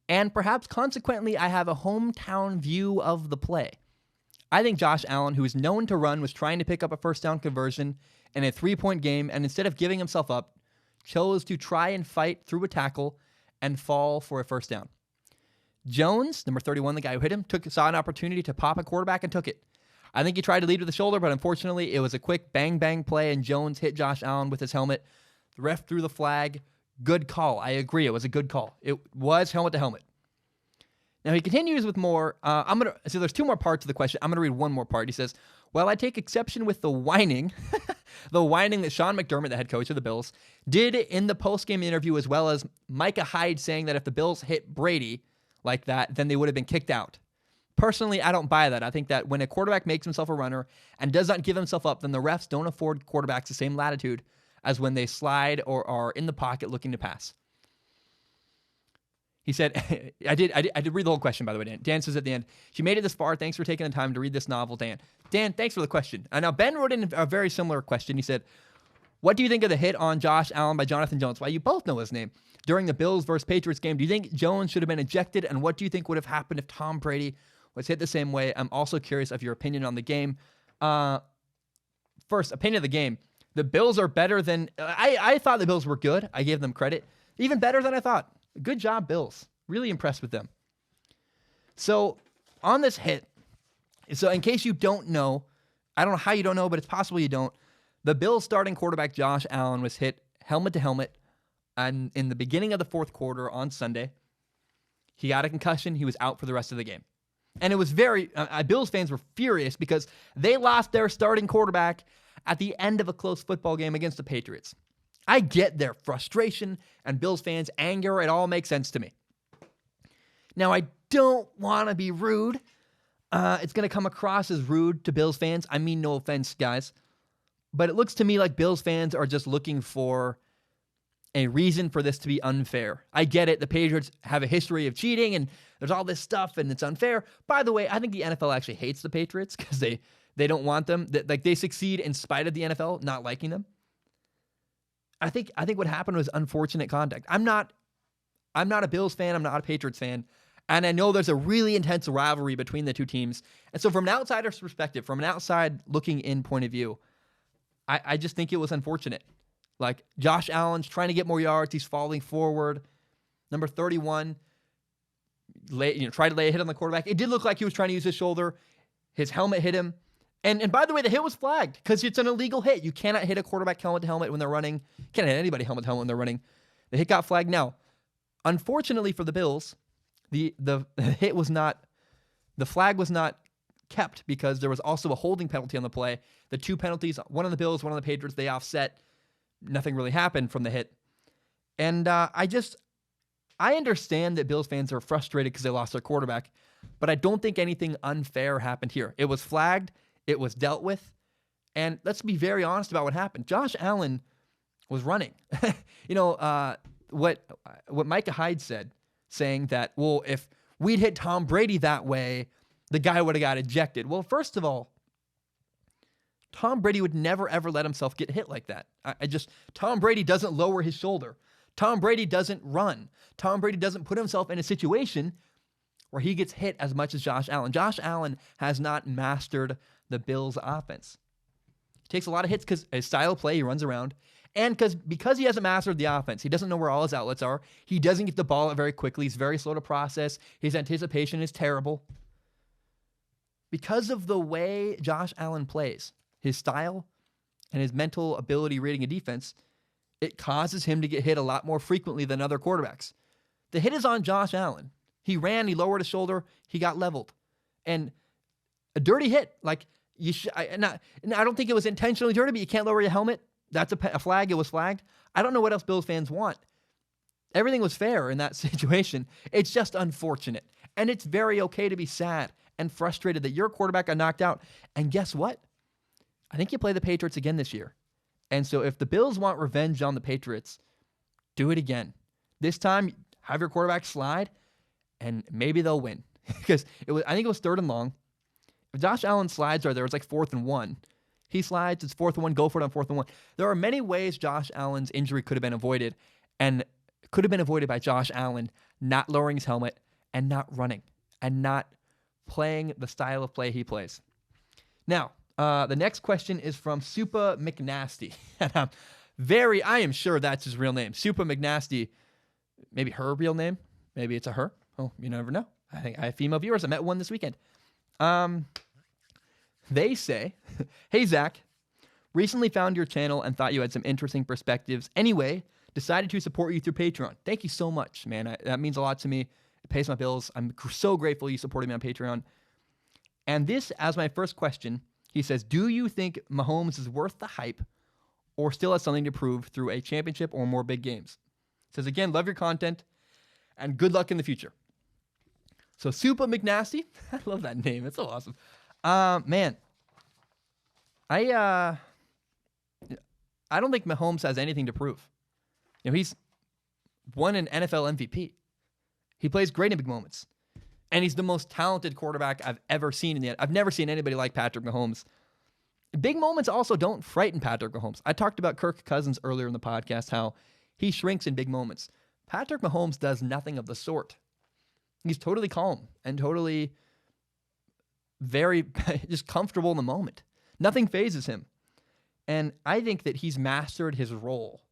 And perhaps consequently, I have a hometown view of the play. I think Josh Allen, who is known to run, was trying to pick up a first down conversion in a 3-point game, and instead of giving himself up, chose to try and fight through a tackle and fall for a first down. Jones, number 31, the guy who hit him, saw an opportunity to pop a quarterback and took it. I think he tried to lead with the shoulder, but unfortunately, it was a quick bang-bang play, and Jones hit Josh Allen with his helmet. The ref threw the flag. Good call. I agree. It was a good call. It was helmet to helmet. Now, he continues with more. So there's 2 more parts of the question. I'm going to read one more part. He says, well, I take exception with the whining, that Sean McDermott, the head coach of the Bills, did in the post-game interview, as well as Micah Hyde saying that if the Bills hit Brady like that, then they would have been kicked out. Personally, I don't buy that. I think that when a quarterback makes himself a runner and does not give himself up, then the refs don't afford quarterbacks the same latitude as when they slide or are in the pocket looking to pass. He said, I did read the whole question, by the way, Dan. Dan says at the end, she made it this far. Thanks for taking the time to read this novel, Dan. Dan, thanks for the question. Now, Ben wrote in a very similar question. He said, what do you think of the hit on Josh Allen by Jonathan Jones? Well, you both know his name. During the Bills versus Patriots game, do you think Jones should have been ejected? And what do you think would have happened if Tom Brady was hit the same way? I'm also curious of your opinion on the game. First, opinion of the game. The Bills are better than... I thought the Bills were good. I gave them credit. Even better than I thought. Good job, Bills. Really impressed with them. So, on this hit, so in case you don't know, I don't know how you don't know, but it's possible you don't, the Bills starting quarterback Josh Allen was hit helmet to helmet and in the beginning of the fourth quarter on Sunday. He got a concussion. He was out for the rest of the game. And it was Bills fans were furious because they lost their starting quarterback at the end of a close football game against the Patriots. I get their frustration and Bills fans' anger. It all makes sense to me. Now, I don't want to be rude. It's going to come across as rude to Bills fans. I mean, no offense, guys. But it looks to me like Bills fans are just looking for a reason for this to be unfair. I get it. The Patriots have a history of cheating and there's all this stuff and it's unfair. By the way, I think the NFL actually hates the Patriots because they don't want them. They succeed in spite of the NFL not liking them. I think what happened was unfortunate conduct. I'm not a Bills fan. I'm not a Patriots fan. And I know there's a really intense rivalry between the two teams. And so from an outsider's perspective, from an outside looking in point of view, I just think it was unfortunate. Like Josh Allen's trying to get more yards. He's falling forward. Number 31, tried to lay a hit on the quarterback. It did look like he was trying to use his shoulder. His helmet hit him. And by the way, the hit was flagged because it's an illegal hit. You cannot hit a quarterback helmet to helmet when they're running. You can't hit anybody helmet to helmet when they're running. The hit got flagged. Now, unfortunately for the Bills, the hit was not, the flag was not kept because there was also a holding penalty on the play. The two penalties, one on the Bills, one on the Patriots, they offset. Nothing really happened from the hit. And I understand that Bills fans are frustrated because they lost their quarterback, but I don't think anything unfair happened here. It was flagged. It was dealt with. And let's be very honest about what happened. Josh Allen was running. What Micah Hyde said, saying that, well, if we'd hit Tom Brady that way, the guy would have got ejected. Well, first of all, Tom Brady would never, ever let himself get hit like that. Tom Brady doesn't lower his shoulder. Tom Brady doesn't run. Tom Brady doesn't put himself in a situation where he gets hit as much as Josh Allen. Josh Allen has not mastered the Bills' offense. He takes a lot of hits because his style of play, he runs around. And because he hasn't mastered the offense, he doesn't know where all his outlets are. He doesn't get the ball out very quickly. He's very slow to process. His anticipation is terrible. Because of the way Josh Allen plays, his style and his mental ability reading a defense, it causes him to get hit a lot more frequently than other quarterbacks. The hit is on Josh Allen. He ran, he lowered his shoulder, he got leveled. And a dirty hit, like I don't think it was intentionally dirty, but you can't lower your helmet. That's a flag. It was flagged. I don't know what else Bills fans want. Everything was fair in that situation. It's just unfortunate. And it's very okay to be sad and frustrated that your quarterback got knocked out. And guess what? I think you play the Patriots again this year. And so if the Bills want revenge on the Patriots, do it again. This time, have your quarterback slide, and maybe they'll win. Because I think it was 3rd and long. If Josh Allen slides right there, it's like 4th and 1. He slides, it's 4th and 1, go for it on 4th and 1. There are many ways Josh Allen's injury could have been avoided, and could have been avoided by Josh Allen not lowering his helmet and not running and not playing the style of play he plays. Now, the next question is from Supa McNasty. And I am sure that's his real name. Supa McNasty, maybe her real name. Maybe it's a her. Oh, you never know. I think I have female viewers. I met one this weekend. They say, hey, Zach, recently found your channel and thought you had some interesting perspectives. Anyway, decided to support you through Patreon. Thank you so much, man. That means a lot to me. It pays my bills. I'm so grateful you supported me on Patreon. And this, as my first question, he says, do you think Mahomes is worth the hype or still has something to prove through a championship or more big games? He says, again, love your content and good luck in the future. So Supa McNasty, I love that name. It's so awesome. Man, I don't think Mahomes has anything to prove. He's won an NFL MVP. He plays great in big moments. And he's the most talented quarterback I've ever seen I've never seen anybody like Patrick Mahomes. Big moments also don't frighten Patrick Mahomes. I talked about Kirk Cousins earlier in the podcast, how he shrinks in big moments. Patrick Mahomes does nothing of the sort. He's totally calm and totally very just comfortable in the moment. Nothing phases him. And I think that he's mastered his role.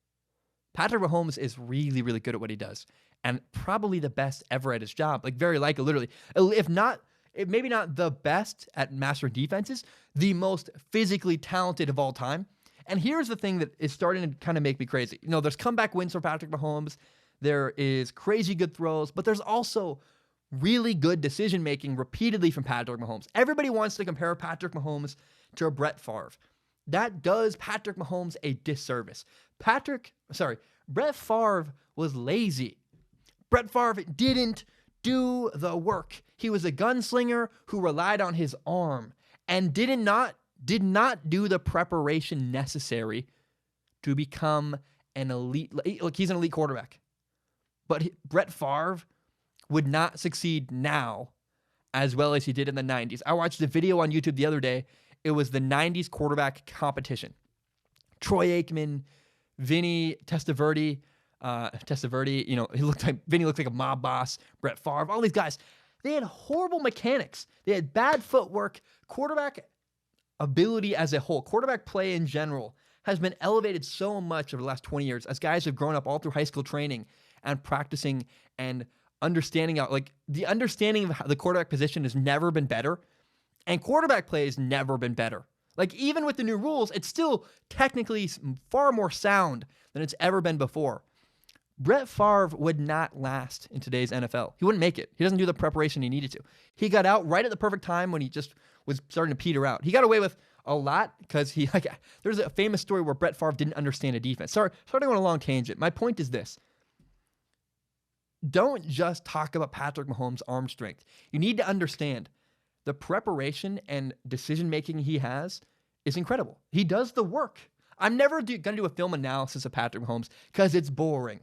Patrick Mahomes is really, really good at what he does. And probably the best ever at his job. Like very likely, literally. Maybe not the best at mastering defenses, the most physically talented of all time. And here's the thing that is starting to kind of make me crazy. There's comeback wins for Patrick Mahomes. There is crazy good throws, but there's also really good decision-making repeatedly from Patrick Mahomes. Everybody wants to compare Patrick Mahomes to a Brett Favre. That does Patrick Mahomes a disservice. Brett Favre was lazy. Brett Favre didn't do the work. He was a gunslinger who relied on his arm and did not do the preparation necessary to become an elite. Look, he's an elite quarterback. But Brett Favre would not succeed now as well as he did in the 90s. I watched a video on YouTube the other day. It was the 90s quarterback competition. Troy Aikman, Vinny Testaverde, Vinny looked like a mob boss, Brett Favre, all these guys. They had horrible mechanics. They had bad footwork. Quarterback ability as a whole, quarterback play in general, has been elevated so much over the last 20 years as guys have grown up all through high school training and practicing and understanding out. Like the understanding of how the quarterback position has never been better, and quarterback play has never been better. Like even with the new rules, it's still technically far more sound than it's ever been before. Brett Favre would not last in today's NFL. He wouldn't make it. He doesn't do the preparation he needed to. He got out right at the perfect time when he just was starting to peter out. He got away with a lot because there's a famous story where Brett Favre didn't understand a defense. Sorry to go on a long tangent. My point is this. Don't just talk about Patrick Mahomes' arm strength. You need to understand the preparation and decision-making he has is incredible. He does the work. I'm never going to do a film analysis of Patrick Mahomes because it's boring.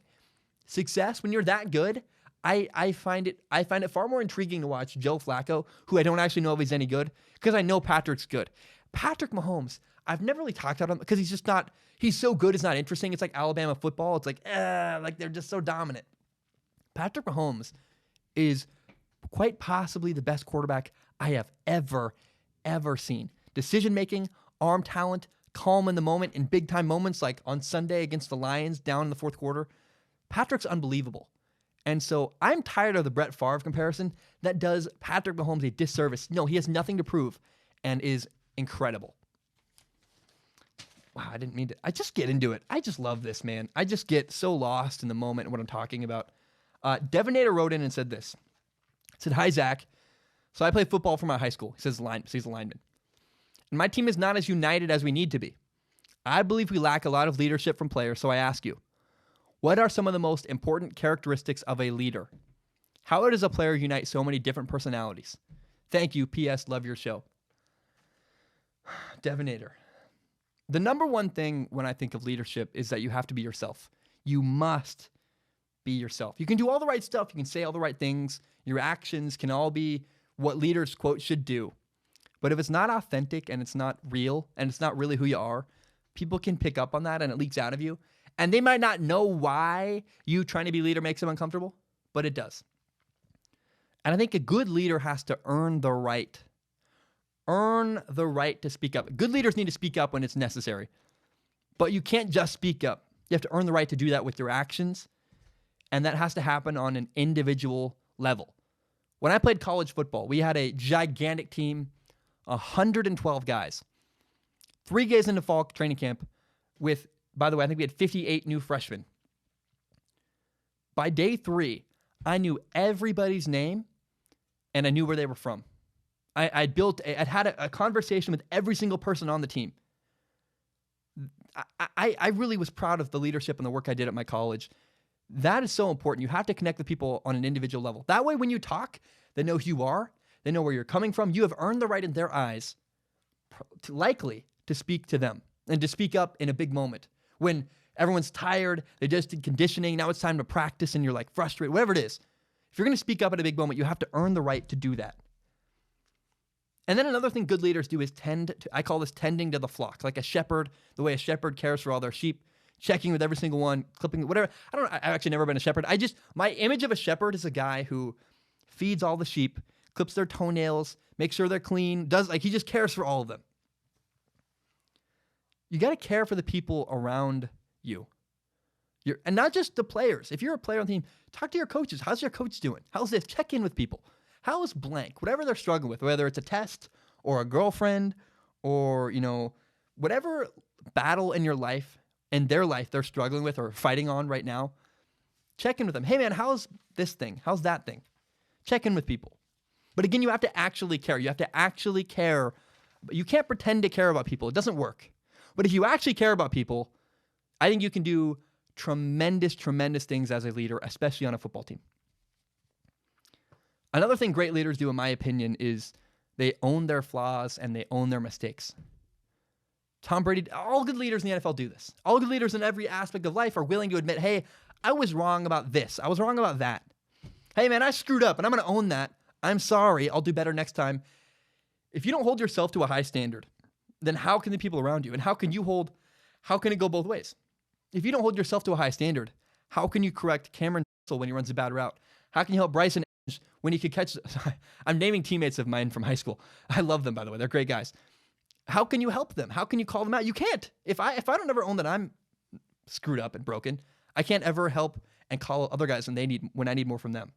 Success, when you're that good, I find it far more intriguing to watch Joe Flacco, who I don't actually know if he's any good, because I know Patrick's good. Patrick Mahomes, I've never really talked about him because he's so good it's not interesting. It's like Alabama football. It's like they're just so dominant. Patrick Mahomes is quite possibly the best quarterback I have ever seen. Decision-making, arm talent, calm in the moment, in big-time moments like on Sunday against the Lions down in the fourth quarter. Patrick's unbelievable. And so I'm tired of the Brett Favre comparison that does Patrick Mahomes a disservice. No, he has nothing to prove and is incredible. Wow, I didn't mean to. I just get into it. I just love this, man. I just get so lost in the moment and what I'm talking about. Devonator wrote in and said this. He said, "Hi, Zach. So I play football for my high school." He says he's a lineman. "And my team is not as united as we need to be. I believe we lack a lot of leadership from players, so I ask you, what are some of the most important characteristics of a leader? How does a player unite so many different personalities? Thank you. P.S. Love your show." Devonator. The number one thing when I think of leadership is that you have to be yourself. You must be yourself. You can do all the right stuff. You can say all the right things. Your actions can all be what leaders, quote, should do. But if it's not authentic and it's not real and it's not really who you are, people can pick up on that and it leaks out of you. And they might not know why you trying to be leader makes them uncomfortable, but it does. And I think a good leader has to earn the right to speak up. Good leaders need to speak up when it's necessary, but you can't just speak up. You have to earn the right to do that with your actions, and that has to happen on an individual level. When I played college football, we had a gigantic team, 112 guys. 3 days into fall training camp with, by the way, I think we had 58 new freshmen. By day 3, I knew everybody's name and I knew where they were from. I'd had a conversation with every single person on the team. I really was proud of the leadership and the work I did at my college. That is so important. You have to connect with people on an individual level. That way, when you talk, They know who you are. They know where you're coming from. You have earned the right in their eyes, likely, to speak to them and to speak up in a big moment. When everyone's tired, they just did conditioning, now it's time to practice and you're like frustrated, whatever it is. If you're going to speak up at a big moment, you have to earn the right to do that. And then another thing good leaders do is I call this tending to the flock, like a shepherd, the way a shepherd cares for all their sheep, checking with every single one, clipping, whatever. I've actually never been a shepherd. My image of a shepherd is a guy who feeds all the sheep, clips their toenails, makes sure they're clean, he just cares for all of them. You got to care for the people around you. And not just the players. If you're a player on the team, talk to your coaches. How's your coach doing? How's this? Check in with people. How is blank? Whatever they're struggling with, whether it's a test or a girlfriend or, whatever battle in your life, in their life they're struggling with or fighting on right now, check in with them. Hey, man, how's this thing? How's that thing? Check in with people. But again, you have to actually care. You have to actually care. You can't pretend to care about people. It doesn't work. But if you actually care about people, I think you can do tremendous, tremendous things as a leader, especially on a football team. Another thing great leaders do, in my opinion, is they own their flaws and they own their mistakes. Tom Brady, all good leaders in the NFL do this. All good leaders in every aspect of life are willing to admit, hey, I was wrong about this. I was wrong about that. Hey, man, I screwed up and I'm going to own that. I'm sorry. I'll do better next time. If you don't hold yourself to a high standard, then how can the people around you? And how can it go both ways? If you don't hold yourself to a high standard, how can you correct Cameron when he runs a bad route? How can you help Bryson when he could catch? I'm naming teammates of mine from high school. I love them, by the way. They're great guys. How can you help them? How can you call them out? You can't. If I don't ever own that I'm screwed up and broken, I can't ever help and call other guys when I need more from them.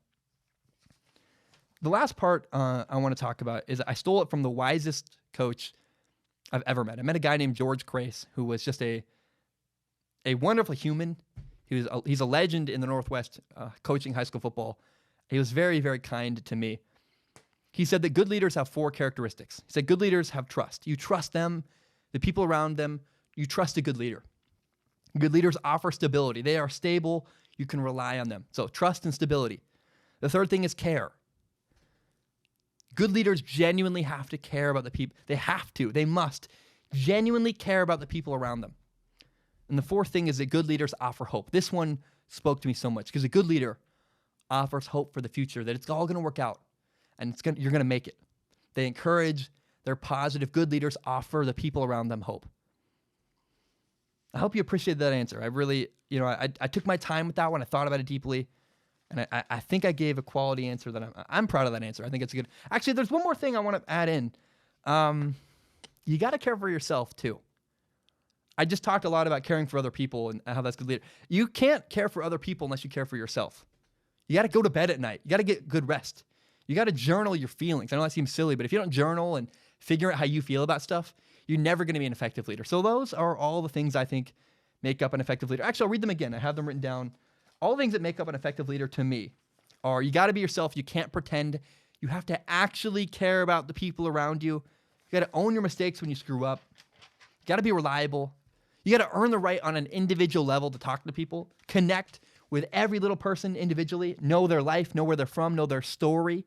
The last part I want to talk about is I stole it from the wisest coach I've ever met. I met a guy named George Crace, who was just a wonderful human. He's a legend in the Northwest coaching high school football. He was very, very kind to me. He said that good leaders have 4 characteristics. He said good leaders have trust. You trust them, the people around them. You trust a good leader. Good leaders offer stability. They are stable. You can rely on them. So trust and stability. The third thing is care. Good leaders genuinely have to care about the people. They must genuinely care about the people around them. And the fourth thing is that good leaders offer hope. This one spoke to me so much because a good leader offers hope for the future, that it's all going to work out and you're going to make it. They encourage, they're positive. Good leaders offer the people around them hope. I hope you appreciate that answer. I really, I took my time with that one. I thought about it deeply. And I think I gave a quality answer that I'm proud of that answer. I think it's good. Actually, there's one more thing I want to add in. You got to care for yourself too. I just talked a lot about caring for other people and how that's good leader. You can't care for other people unless you care for yourself. You got to go to bed at night. You got to get good rest. You got to journal your feelings. I know that seems silly, but if you don't journal and figure out how you feel about stuff, you're never going to be an effective leader. So those are all the things I think make up an effective leader. Actually, I'll read them again. I have them written down. All the things that make up an effective leader to me are you got to be yourself. You can't pretend. You have to actually care about the people around you. You got to own your mistakes when you screw up. You got to be reliable. You got to earn the right on an individual level to talk to people, connect with every little person individually, know their life, know where they're from, know their story.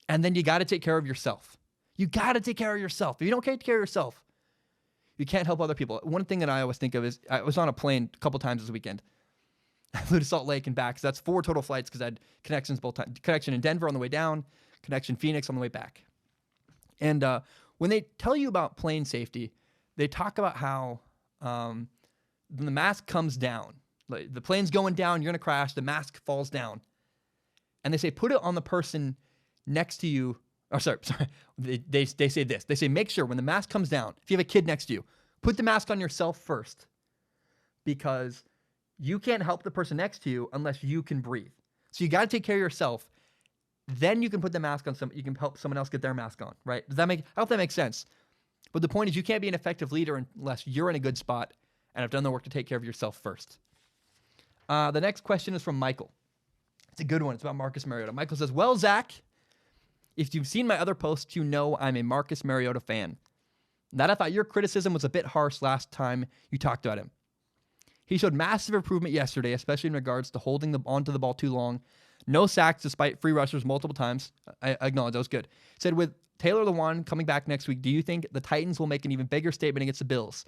And then you got to take care of yourself. You got to take care of yourself. If you don't take care of yourself, you can't help other people. One thing that I always think of is I was on a plane a couple times this weekend. I flew to Salt Lake and back. So that's 4 total flights because I had connections both times. Connection in Denver on the way down, connection Phoenix on the way back. And when they tell you about plane safety, they talk about how when the mask comes down, like the plane's going down, you're going to crash, the mask falls down. And they say, put it on the person next to you. Or sorry. They say this. They say, make sure when the mask comes down, if you have a kid next to you, put the mask on yourself first because you can't help the person next to you unless you can breathe. So you got to take care of yourself. Then you can put the mask on you can help someone else get their mask on, right? I hope that makes sense. But the point is you can't be an effective leader unless you're in a good spot and have done the work to take care of yourself first. The next question is from Michael. It's a good one. It's about Marcus Mariota. Michael says, well, Zach, if you've seen my other posts, you know I'm a Marcus Mariota fan. That I thought your criticism was a bit harsh last time you talked about him. He showed massive improvement yesterday, especially in regards to holding onto the ball too long, No sacks despite free rushers multiple times. I acknowledge that was good. Said, with Taylor Lewan coming back next week, do you think the Titans will make an even bigger statement against the Bills?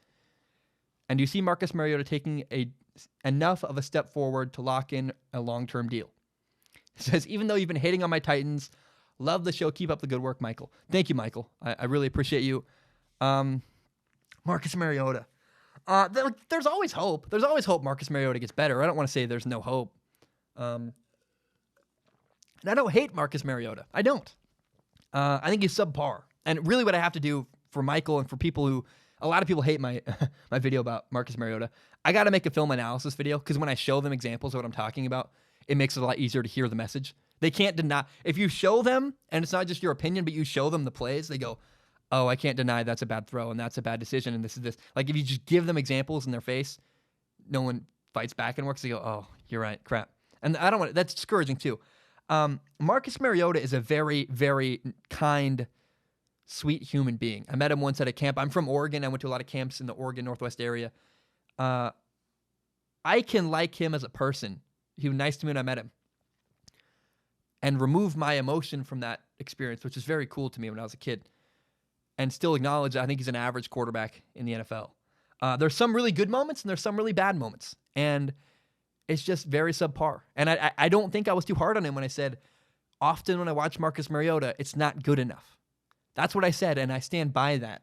And do you see Marcus Mariota taking enough of a step forward to lock in a long-term deal? It says, even though you've been hating on my Titans, love the show. Keep up the good work, Michael. Thank you, Michael. I really appreciate you. Marcus Mariota. There's always hope. There's always hope Marcus Mariota gets better. I don't want to say there's no hope. And I don't hate Marcus Mariota. I don't. I think he's subpar. And really what I have to do for Michael and for people who, a lot of people hate my my video about Marcus Mariota, I got to make a film analysis video because when I show them examples of what I'm talking about, it makes it a lot easier to hear the message. They can't deny. If you show them, and it's not just your opinion, but you show them the plays, they go, oh, I can't deny that's a bad throw and that's a bad decision and this is this. Like if you just give them examples in their face, no one fights back and works. They go, oh, you're right, crap. And I don't want that's discouraging too. Marcus Mariota is a very, very kind, sweet human being. I met him once at a camp. I'm from Oregon. I went to a lot of camps in the Oregon Northwest area. I can like him as a person. He was nice to me when I met him. And remove my emotion from that experience, which is very cool to me when I was a kid. And still acknowledge I think he's an average quarterback in the NFL. There's some really good moments and there's some really bad moments. And it's just very subpar. And I don't think I was too hard on him when I said, often when I watch Marcus Mariota, it's not good enough. That's what I said, and I stand by that.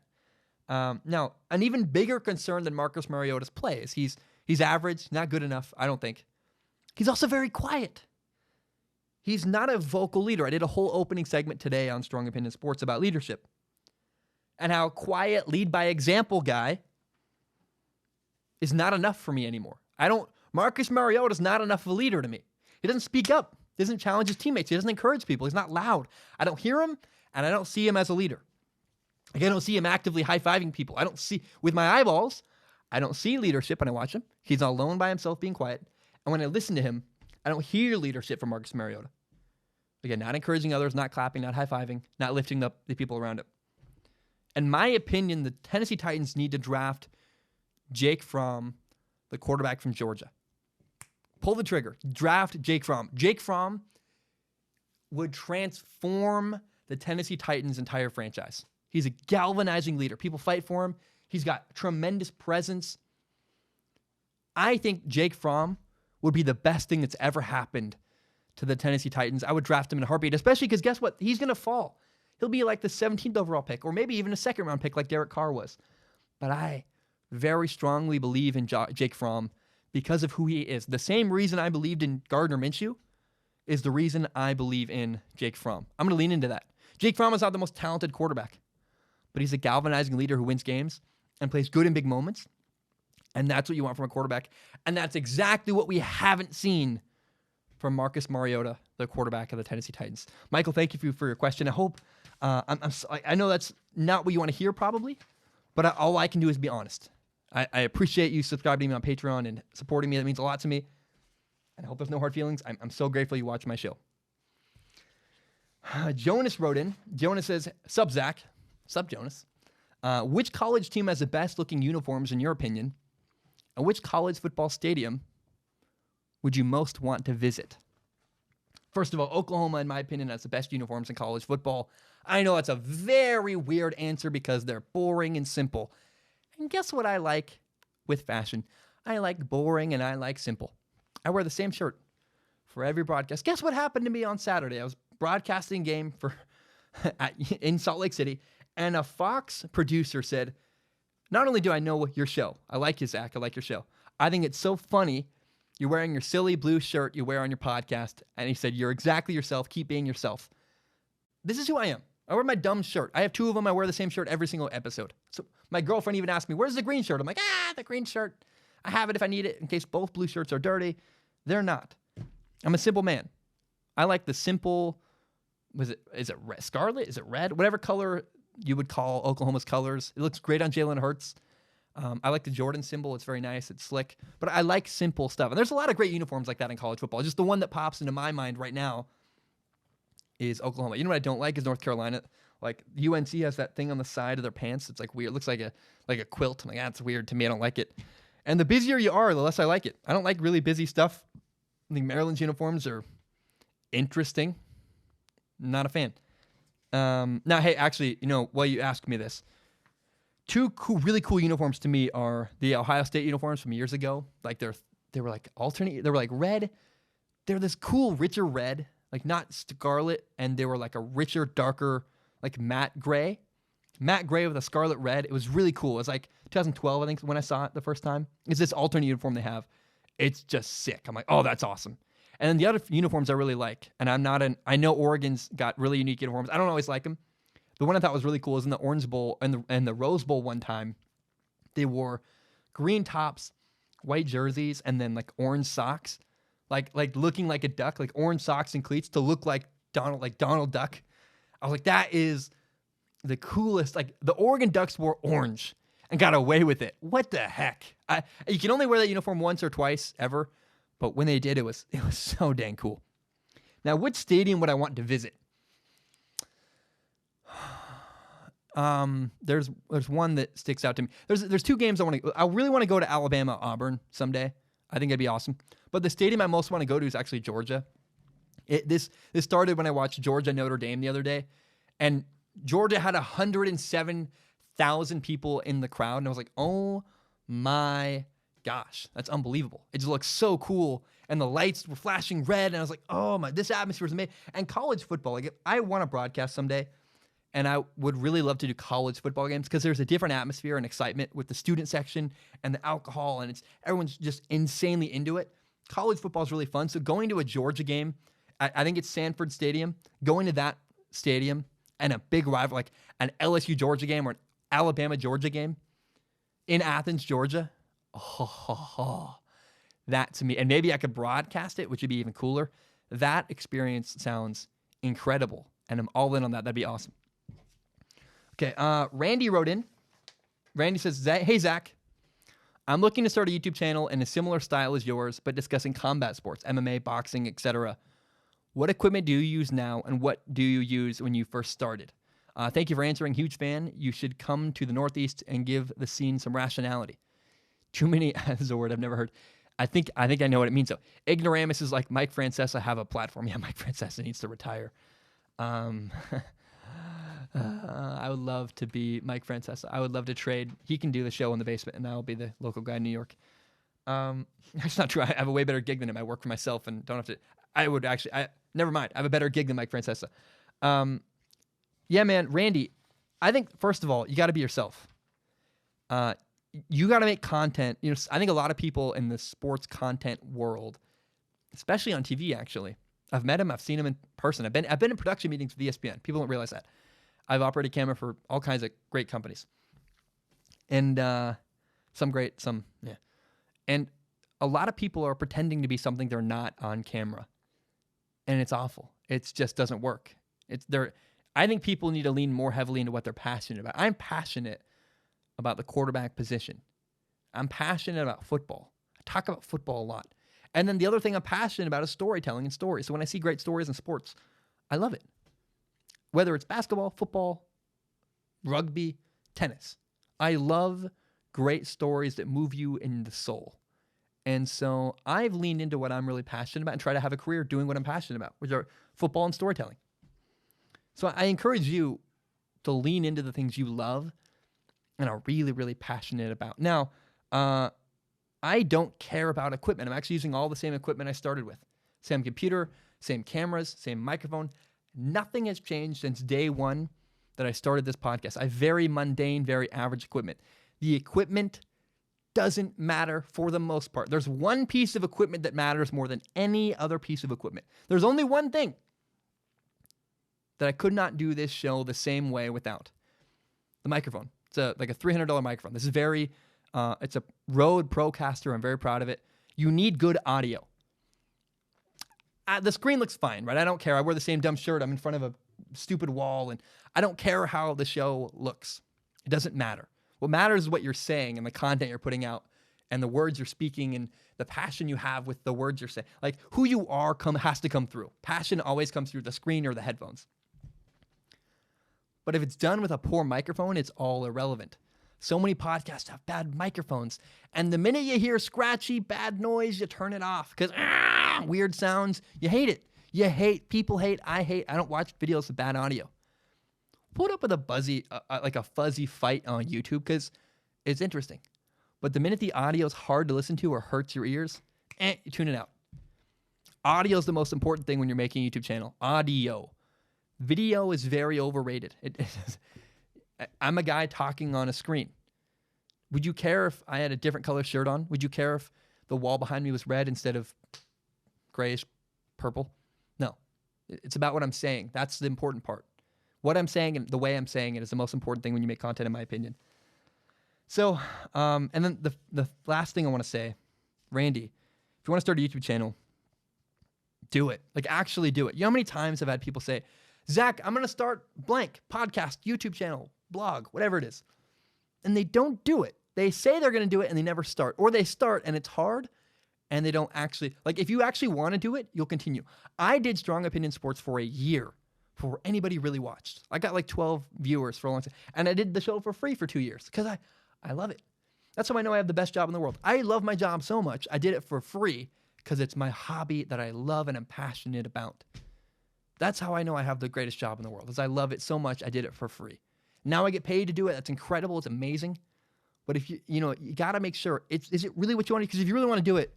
Now, an even bigger concern than Marcus Mariota's play is he's average, not good enough, I don't think. He's also very quiet. He's not a vocal leader. I did a whole opening segment today on Strong Opinion Sports about leadership and how quiet, lead by example guy is not enough for me anymore. Marcus Mariota is not enough of a leader to me. He doesn't speak up. He doesn't challenge his teammates. He doesn't encourage people. He's not loud. I don't hear him, and I don't see him as a leader. Like, I don't see him actively high-fiving people. I don't see, with my eyeballs, I don't see leadership when I watch him. He's alone by himself being quiet. And when I listen to him, I don't hear leadership from Marcus Mariota. Again, not encouraging others, not clapping, not high-fiving, not lifting up the people around him. In my opinion, the Tennessee Titans need to draft Jake Fromm, the quarterback from Georgia. Pull the trigger. Draft Jake Fromm. Jake Fromm would transform the Tennessee Titans' entire franchise. He's a galvanizing leader. People fight for him. He's got tremendous presence. I think Jake Fromm would be the best thing that's ever happened to the Tennessee Titans. I would draft him in a heartbeat, especially because guess what? He's going to fall. He'll be like the 17th overall pick or maybe even a second-round pick like Derek Carr was. But I very strongly believe in Jake Fromm because of who he is. The same reason I believed in Gardner Minshew is the reason I believe in Jake Fromm. I'm going to lean into that. Jake Fromm is not the most talented quarterback, but he's a galvanizing leader who wins games and plays good in big moments. And that's what you want from a quarterback. And that's exactly what we haven't seen from Marcus Mariota, the quarterback of the Tennessee Titans. Michael, thank you for your question. I hope, I know that's not what you want to hear probably, but all I can do is be honest. I appreciate you subscribing to me on Patreon and supporting me. That means a lot to me. And I hope there's no hard feelings. I'm so grateful you watch my show. Jonas wrote in. Jonas says, sup, Zach. Sup, Jonas. Which college team has the best looking uniforms in your opinion? And which college football stadium would you most want to visit? First of all, Oklahoma, in my opinion, has the best uniforms in college football. I know that's a very weird answer because they're boring and simple. And guess what I like with fashion? I like boring and I like simple. I wear the same shirt for every broadcast. Guess what happened to me on Saturday? I was broadcasting a game in Salt Lake City, and a Fox producer said, not only do I know your show, I like you, Zach, I like your show. I think it's so funny you're wearing your silly blue shirt you wear on your podcast. And he said, you're exactly yourself. Keep being yourself. This is who I am. I wear my dumb shirt. I have two of them. I wear the same shirt every single episode. So my girlfriend even asked me, where's the green shirt? I'm like, the green shirt. I have it if I need it in case both blue shirts are dirty. They're not. I'm a simple man. I like the simple, is it red, scarlet? Is it red? Whatever color you would call Oklahoma's colors. It looks great on Jalen Hurts. I like the Jordan symbol. It's very nice. It's slick. But I like simple stuff. And there's a lot of great uniforms like that in college football. Just the one that pops into my mind right now is Oklahoma. You know what I don't like is North Carolina. Like UNC has that thing on the side of their pants. It's like weird. It looks like a quilt. I'm like, that's weird to me. I don't like it. And the busier you are, the less I like it. I don't like really busy stuff. I think Maryland's uniforms are interesting. Not a fan. Now, hey, actually, while you ask me this, two really cool uniforms to me are the Ohio State uniforms from years ago. Like they were like alternate. They were like red. They're this cool, richer red, like not scarlet, and they were like a richer, darker, like matte gray with a scarlet red. It was really cool. It was like 2012, I think, when I saw it the first time. It's this alternate uniform they have. It's just sick. I'm like, oh, that's awesome. And then the other uniforms I really like, and I know Oregon's got really unique uniforms. I don't always like them. The one I thought was really cool is in the Orange Bowl and the Rose Bowl one time. They wore green tops, white jerseys, and then like orange socks, like looking like a duck, like orange socks and cleats to look like Donald Duck. I was like, that is the coolest. Like the Oregon Ducks wore orange and got away with it. What the heck? You can only wear that uniform once or twice ever, but when they did, it was so dang cool. Now, which stadium would I want to visit? There's one that sticks out to me. There's two games I really want to go to Alabama, Auburn someday. I think it'd be awesome. But the stadium I most want to go to is actually Georgia. This started when I watched Georgia Notre Dame the other day, and Georgia had 107,000 people in the crowd, and I was like, oh my gosh, that's unbelievable. It just looks so cool, and the lights were flashing red, and I was like, oh my, this atmosphere is amazing. And college football, like I want to broadcast someday. And I would really love to do college football games because there's a different atmosphere and excitement with the student section and the alcohol, and everyone's just insanely into it. College football is really fun. So going to a Georgia game, I think it's Sanford Stadium, going to that stadium and a big rival like an LSU Georgia game or an Alabama Georgia game in Athens, Georgia. That to me, and maybe I could broadcast it, which would be even cooler. That experience sounds incredible, and I'm all in on that. That'd be awesome. Okay, Randy wrote in. Randy says, hey, Zach, I'm looking to start a YouTube channel in a similar style as yours, but discussing combat sports, MMA, boxing, etc. What equipment do you use now, and what do you use when you first started? Thank you for answering. Huge fan. You should come to the Northeast and give the scene some rationality. Too many, this is a word I've never heard. I think I know what it means, though. Ignoramus is like Mike Francesa have a platform. Yeah, Mike Francesa needs to retire. I would love to be Mike Francesa. I would love to trade. He can do the show in the basement, and I'll be the local guy in New York. That's not true. I have a way better gig than him. I work for myself and don't have to. Never mind. I have a better gig than Mike Francesa. Yeah, man, Randy, I think, first of all, you got to be yourself. You got to make content. I think a lot of people in the sports content world, especially on TV, actually, I've met him. I've seen him in person. I've been in production meetings with ESPN. People don't realize that. I've operated camera for all kinds of great companies. And some great, some, yeah. And a lot of people are pretending to be something they're not on camera. And it's awful. It just doesn't work. I think people need to lean more heavily into what they're passionate about. I'm passionate about the quarterback position. I'm passionate about football. I talk about football a lot. And then the other thing I'm passionate about is storytelling and stories. So when I see great stories in sports, I love it. Whether it's basketball, football, rugby, tennis. I love great stories that move you in the soul. And so I've leaned into what I'm really passionate about and try to have a career doing what I'm passionate about, which are football and storytelling. So I encourage you to lean into the things you love and are really, really passionate about. Now, I don't care about equipment. I'm actually using all the same equipment I started with. Same computer, same cameras, same microphone. Nothing has changed since day one that I started this podcast. I have very mundane, very average equipment. The equipment doesn't matter for the most part. There's one piece of equipment that matters more than any other piece of equipment. There's only one thing that I could not do this show the same way without. The microphone. It's like a $300 microphone. This is it's a Rode Procaster. I'm very proud of it. You need good audio. The screen looks fine, right? I don't care. I wear the same dumb shirt. I'm in front of a stupid wall, and I don't care how the show looks. It doesn't matter. What matters is what you're saying and the content you're putting out and the words you're speaking and the passion you have with the words you're saying. Like, who you are has to come through. Passion always comes through the screen or the headphones. But if it's done with a poor microphone, it's all irrelevant. So many podcasts have bad microphones, and the minute you hear scratchy, bad noise, you turn it off because weird sounds, you hate it. You hate, people hate, I hate. I don't watch videos with bad audio. Put up with a fuzzy fight on YouTube because it's interesting. But the minute the audio is hard to listen to or hurts your ears, you tune it out. Audio is the most important thing when you're making a YouTube channel. Audio. Video is very overrated. I'm a guy talking on a screen. Would you care if I had a different color shirt on? Would you care if the wall behind me was red instead of grayish purple? No. It's about what I'm saying. That's the important part. What I'm saying and the way I'm saying it is the most important thing when you make content, in my opinion. So, and then the last thing I want to say, Randy, if you want to start a YouTube channel, do it. Like, actually do it. You know how many times I've had people say, Zach, I'm going to start blank podcast, YouTube channel, blog, whatever it is. And they don't do it. They say they're going to do it and they never start. Or they start and it's hard and they don't actually. Like, if you actually want to do it, you'll continue. I did Strong Opinion Sports for a year before anybody really watched. I got like 12 viewers for a long time. And I did the show for free for 2 years because I love it. That's how I know I have the best job in the world. I love my job so much. I did it for free because it's my hobby that I love and I'm passionate about. That's how I know I have the greatest job in the world, is I love it so much I did it for free. Now I get paid to do it. That's incredible. It's amazing. But if you got to make sure, is it really what you want to do? Because if you really want to do it,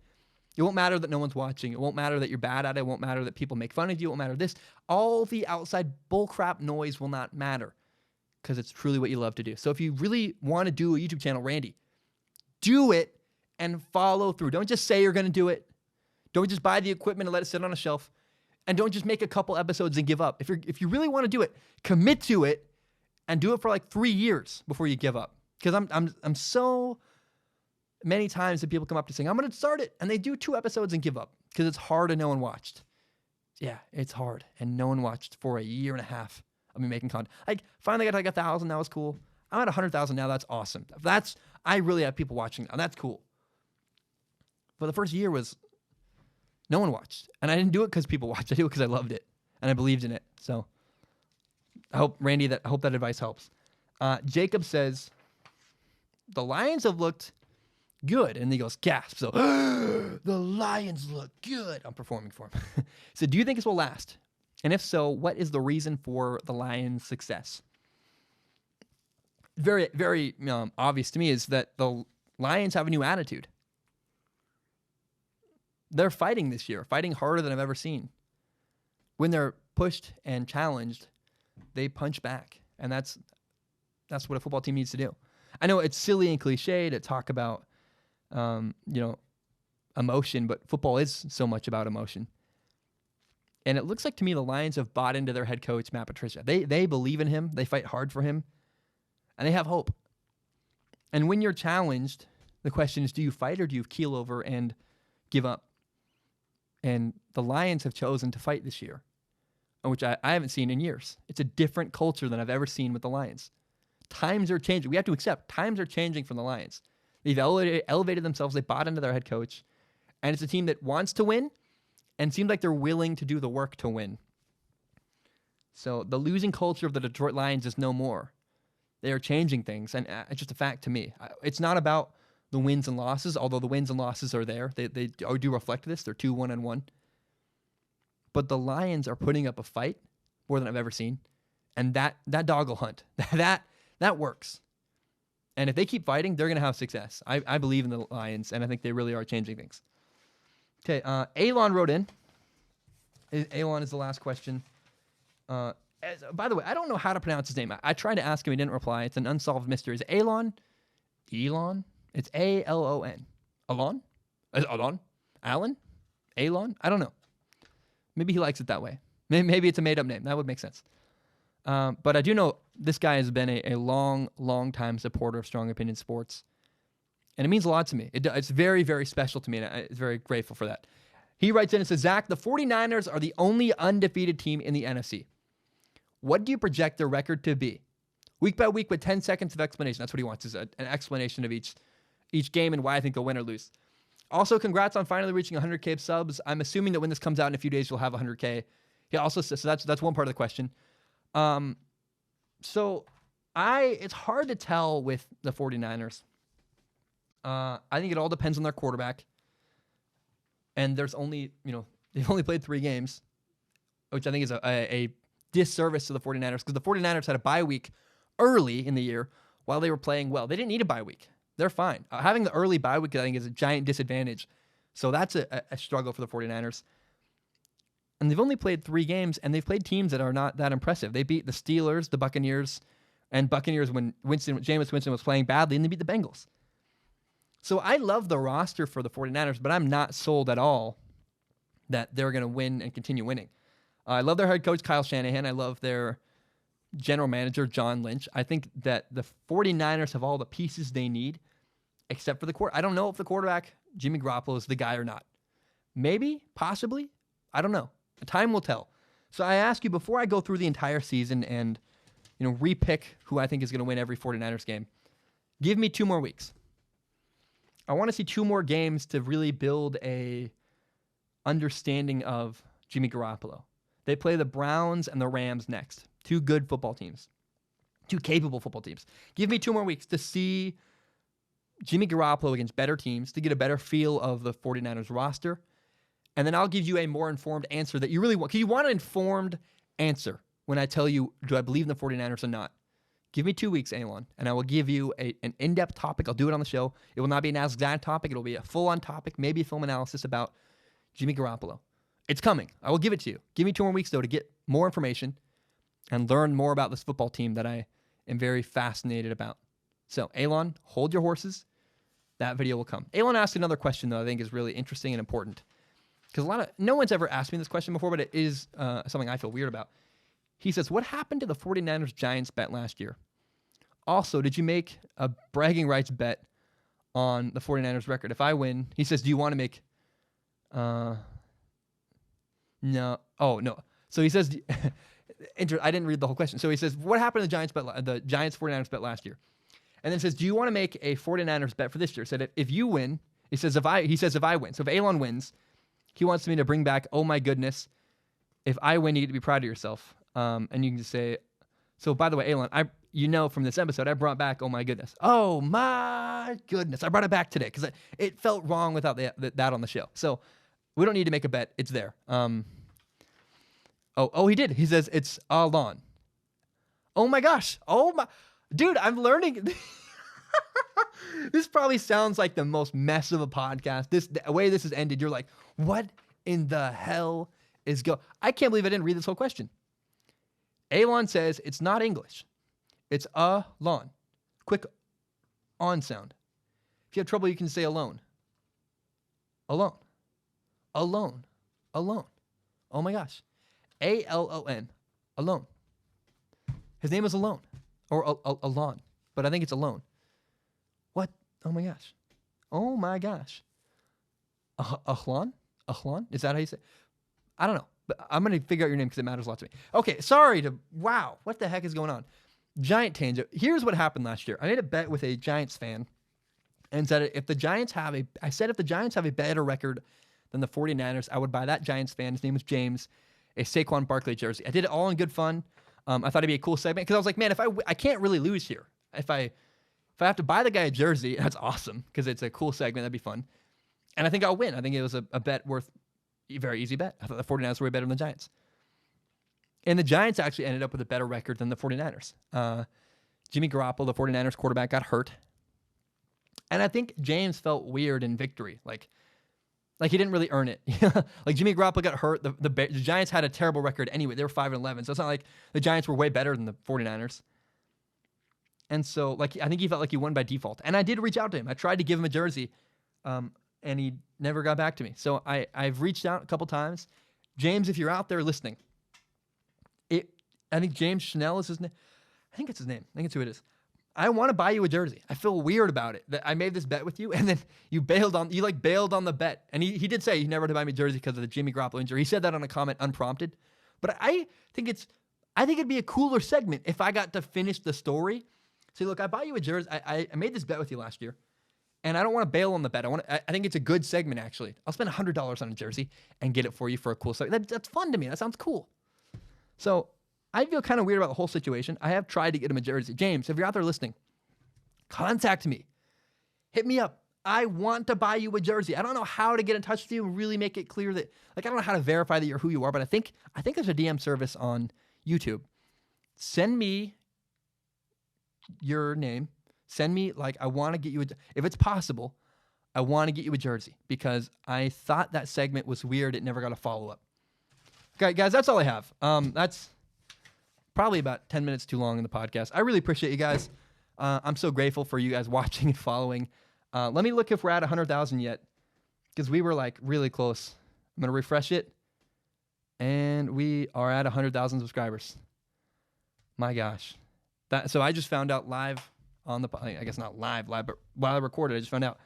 it won't matter that no one's watching. It won't matter that you're bad at it. It won't matter that people make fun of you. It won't matter this. All the outside bullcrap noise will not matter because it's truly what you love to do. So if you really want to do a YouTube channel, Randy, do it and follow through. Don't just say you're going to do it. Don't just buy the equipment and let it sit on a shelf. And don't just make a couple episodes and give up. If you really want to do it, commit to it and do it for like 3 years before you give up. Because I'm so many times that people come up to saying, I'm going to start it. And they do 2 episodes and give up because it's hard and no one watched. Yeah, it's hard. And no one watched for a year and a half of me making content. Like, finally got like 1,000. That was cool. I'm at 100,000 now. That's awesome. I really have people watching now. That's cool. But the first year was no one watched. And I didn't do it because people watched. I do it because I loved it. And I believed in it. So I hope, Randy, I hope that advice helps. Jacob says, the Lions have looked good. And he goes, gasp. So, the Lions look good. I'm performing for him. So, do you think this will last? And if so, what is the reason for the Lions' success? Very, very obvious to me is that the Lions have a new attitude. They're fighting this year, fighting harder than I've ever seen. When they're pushed and challenged, they punch back. And that's what a football team needs to do. I know it's silly and cliche to talk about, emotion, but football is so much about emotion. And it looks like to me the Lions have bought into their head coach, Matt Patricia. They believe in him. They fight hard for him. And they have hope. And when you're challenged, the question is, do you fight or do you keel over and give up? And the Lions have chosen to fight this year, which I haven't seen in years. It's a different culture than I've ever seen with the Lions. Times are changing. We have to accept times are changing from the Lions. They've elevated themselves. They bought into their head coach. And it's a team that wants to win and seems like they're willing to do the work to win. So the losing culture of the Detroit Lions is no more. They are changing things. And it's just a fact to me. It's not about the wins and losses, although the wins and losses are there. They do reflect this. They're 2-1-1. But the Lions are putting up a fight more than I've ever seen. And that dog will hunt. That works. And if they keep fighting, they're going to have success. I believe in the Lions, and I think they really are changing things. Okay, Alon wrote in. Alon is the last question. By the way, I don't know how to pronounce his name. I tried to ask him. He didn't reply. It's an unsolved mystery. Is it Alon? Elon? It's A-L-O-N. Alon? Alon? Alan? Alon? I don't know. Maybe he likes it that way. Maybe it's a made-up name. That would make sense. But I do know this guy has been a long, long time supporter of Strong Opinion Sports. And it means a lot to me. It's very, very special to me, and I'm very grateful for that. He writes in and says, Zach, the 49ers are the only undefeated team in the NFC. What do you project their record to be? Week by week with 10 seconds of explanation. That's what he wants, is an explanation of each game and why I think they'll win or lose. Also, congrats on finally reaching 100K subs. I'm assuming that when this comes out in a few days, you'll have 100K. He also says, so that's one part of the question. It's hard to tell with the 49ers. I think it all depends on their quarterback. And there's only, they've only played 3 games. which I think is a disservice to the 49ers because the 49ers had a bye week early in the year while they were playing well. They didn't need a bye week. They're fine. Having the early bye week, I think, is a giant disadvantage. So that's a struggle for the 49ers. And they've only played 3 games, and they've played teams that are not that impressive. They beat the Steelers, the Buccaneers, and Buccaneers when Jameis Winston was playing badly, and they beat the Bengals. So I love the roster for the 49ers, but I'm not sold at all that they're going to win and continue winning. I love their head coach, Kyle Shanahan. I love their general manager, John Lynch. I think that the 49ers have all the pieces they need, except for the quarterback. I don't know if the quarterback, Jimmy Garoppolo, is the guy or not. Maybe, possibly. I don't know. Time will tell. So I ask you, before I go through the entire season and repick who I think is going to win every 49ers game, give me 2 more weeks. I want to see 2 more games to really build a understanding of Jimmy Garoppolo. They play the Browns and the Rams next. 2 good football teams. 2 capable football teams. Give me 2 more weeks to see Jimmy Garoppolo against better teams, to get a better feel of the 49ers roster. And then I'll give you a more informed answer that you really want. Because you want an informed answer when I tell you, do I believe in the 49ers or not? Give me 2 weeks, Elon, and I will give you an in-depth topic. I'll do it on the show. It will not be an Ask Zach topic. It'll be a full-on topic, maybe a film analysis about Jimmy Garoppolo. It's coming. I will give it to you. Give me 2 more weeks, though, to get more information and learn more about this football team that I am very fascinated about. So, Elon, hold your horses. That video will come. Elon asked another question, though, I think is really interesting and important. Because no one's ever asked me this question before, but it is something I feel weird about. He says, what happened to the 49ers Giants bet last year? Also, did you make a bragging rights bet on the 49ers record? If I win, he says, do you want to make... no. Oh, no. So he says... I didn't read the whole question. So he says, what happened to the Giants 49ers bet last year? And then says, do you want to make a 49ers bet for this year? Said, if you win, he says, if I win. So if Elon wins, he wants me to bring back, oh my goodness, if I win, you get to be proud of yourself. And you can just say, so by the way, Elon, from this episode, I brought back, oh my goodness. Oh my goodness. I brought it back today because it felt wrong without that on the show. So we don't need to make a bet. It's there. He did. He says it's Alon. Oh my gosh. Oh my, dude, I'm learning. This probably sounds like the most mess of a podcast. The way this has ended, you're like, what in the hell is I can't believe I didn't read this whole question. Elon says it's not English. It's Alon. Quick on sound. If you have trouble, you can say alone. Alone. Alone. Alone. Oh my gosh. Alon. Alone. His name is Alone. Or Alon. But I think it's Alone. What? Oh my gosh. Oh my gosh. Ahlan? Ahlan? Is that how you say it? I don't know. But I'm going to figure out your name because it matters a lot to me. Okay, wow. What the heck is going on? Giant tangent. Here's what happened last year. I made a bet with a Giants fan and said if the Giants have a better record than the 49ers, I would buy that Giants fan. His name was James, a Saquon Barkley jersey. I did it all in good fun. I thought it'd be a cool segment because I was like, man, if I can't really lose here. If I have to buy the guy a jersey, that's awesome because it's a cool segment. That'd be fun. And I think I'll win. I think it was a bet worth a very easy bet. I thought the 49ers were way better than the Giants. And the Giants actually ended up with a better record than the 49ers. Jimmy Garoppolo, the 49ers quarterback, got hurt. And I think James felt weird in victory. Like he didn't really earn it. Like Jimmy Garoppolo got hurt. The Giants had a terrible record anyway. They were 5-11. So it's not like the Giants were way better than the 49ers. And so I think he felt like he won by default. And I did reach out to him. I tried to give him a jersey. And he never got back to me. So I've reached out a couple times. James, if you're out there listening, I think James Chanel is his name. I think it's his name. I think it's who it is. I want to buy you a jersey. I feel weird about it that I made this bet with you, and then you bailed on the bet. And he did say he never to buy me a jersey because of the Jimmy Garoppolo injury. He said that on a comment unprompted. But I think it'd be a cooler segment if I got to finish the story. Say, look, I bought you a jersey. I made this bet with you last year. And I don't want to bail on the bet. I think it's a good segment, actually. I'll spend $100 on a jersey and get it for you for a cool segment. That's fun to me. That sounds cool. So I feel kind of weird about the whole situation. I have tried to get him a jersey. James, if you're out there listening, contact me. Hit me up. I want to buy you a jersey. I don't know how to get in touch with you and really make it clear that, like, I don't know how to verify that you're who you are, but I think there's a DM service on YouTube. Send me your name. Send me, like, I want to get you if it's possible, I want to get you a jersey because I thought that segment was weird. It never got a follow-up. Okay, guys, that's all I have. That's probably about 10 minutes too long in the podcast. I really appreciate you guys. I'm so grateful for you guys watching and following. Let me look if we're at 100,000 yet, because we were like really close. I'm going to refresh it, and we are at 100,000 subscribers. My gosh. So I just found out live on the, I guess not live, but while I recorded, I just found out.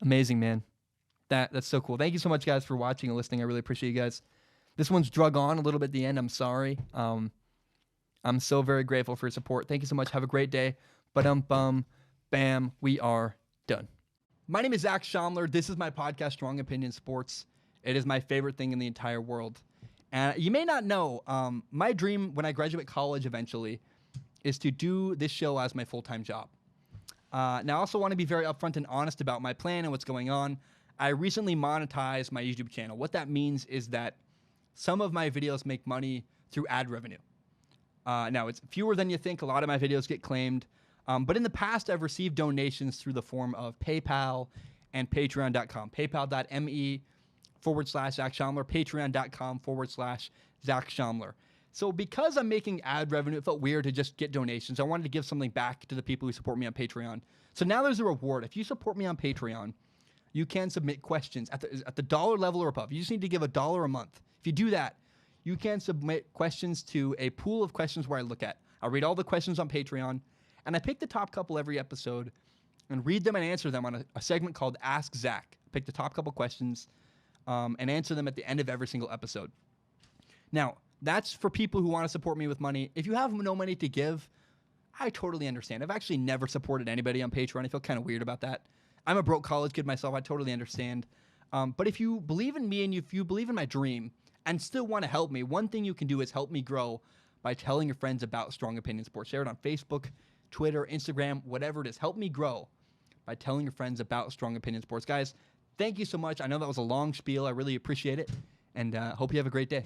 Amazing, man. That's so cool. Thank you so much, guys, for watching and listening. I really appreciate you guys. This one's drug on a little bit at the end. I'm sorry. I'm so very grateful for your support. Thank you so much. Have a great day. Ba-dum-bum. Bam. We are done. My name is Zach Schaumler. This is my podcast, Strong Opinion Sports. It is my favorite thing in the entire world. And you may not know, my dream when I graduate college eventually is to do this show as my full-time job. Now, I also want to be very upfront and honest about my plan and what's going on. I recently monetized my YouTube channel. What that means is that some of my videos make money through ad revenue. Now, it's fewer than you think. A lot of my videos get claimed. But in the past, I've received donations through the form of PayPal and Patreon.com. PayPal.me/Zach Schaumler. Patreon.com/Zach Schaumler. So because I'm making ad revenue, it felt weird to just get donations. I wanted to give something back to the people who support me on Patreon. So now there's a reward. If you support me on Patreon, you can submit questions at the dollar level or above. You just need to give $1 a month. If you do that, you can submit questions to a pool of questions where I look at. I'll read all the questions on Patreon, and I pick the top couple every episode and read them and answer them on a segment called Ask Zach. Pick the top couple questions and answer them at the end of every single episode. Now, that's for people who want to support me with money. If you have no money to give, I totally understand. I've actually never supported anybody on Patreon. I feel kind of weird about that. I'm a broke college kid myself. I totally understand. But if you believe in me and if you believe in my dream and still want to help me, one thing you can do is help me grow by telling your friends about Strong Opinion Sports. Share it on Facebook, Twitter, Instagram, whatever it is. Help me grow by telling your friends about Strong Opinion Sports. Guys, thank you so much. I know that was a long spiel. I really appreciate it, and hope you have a great day.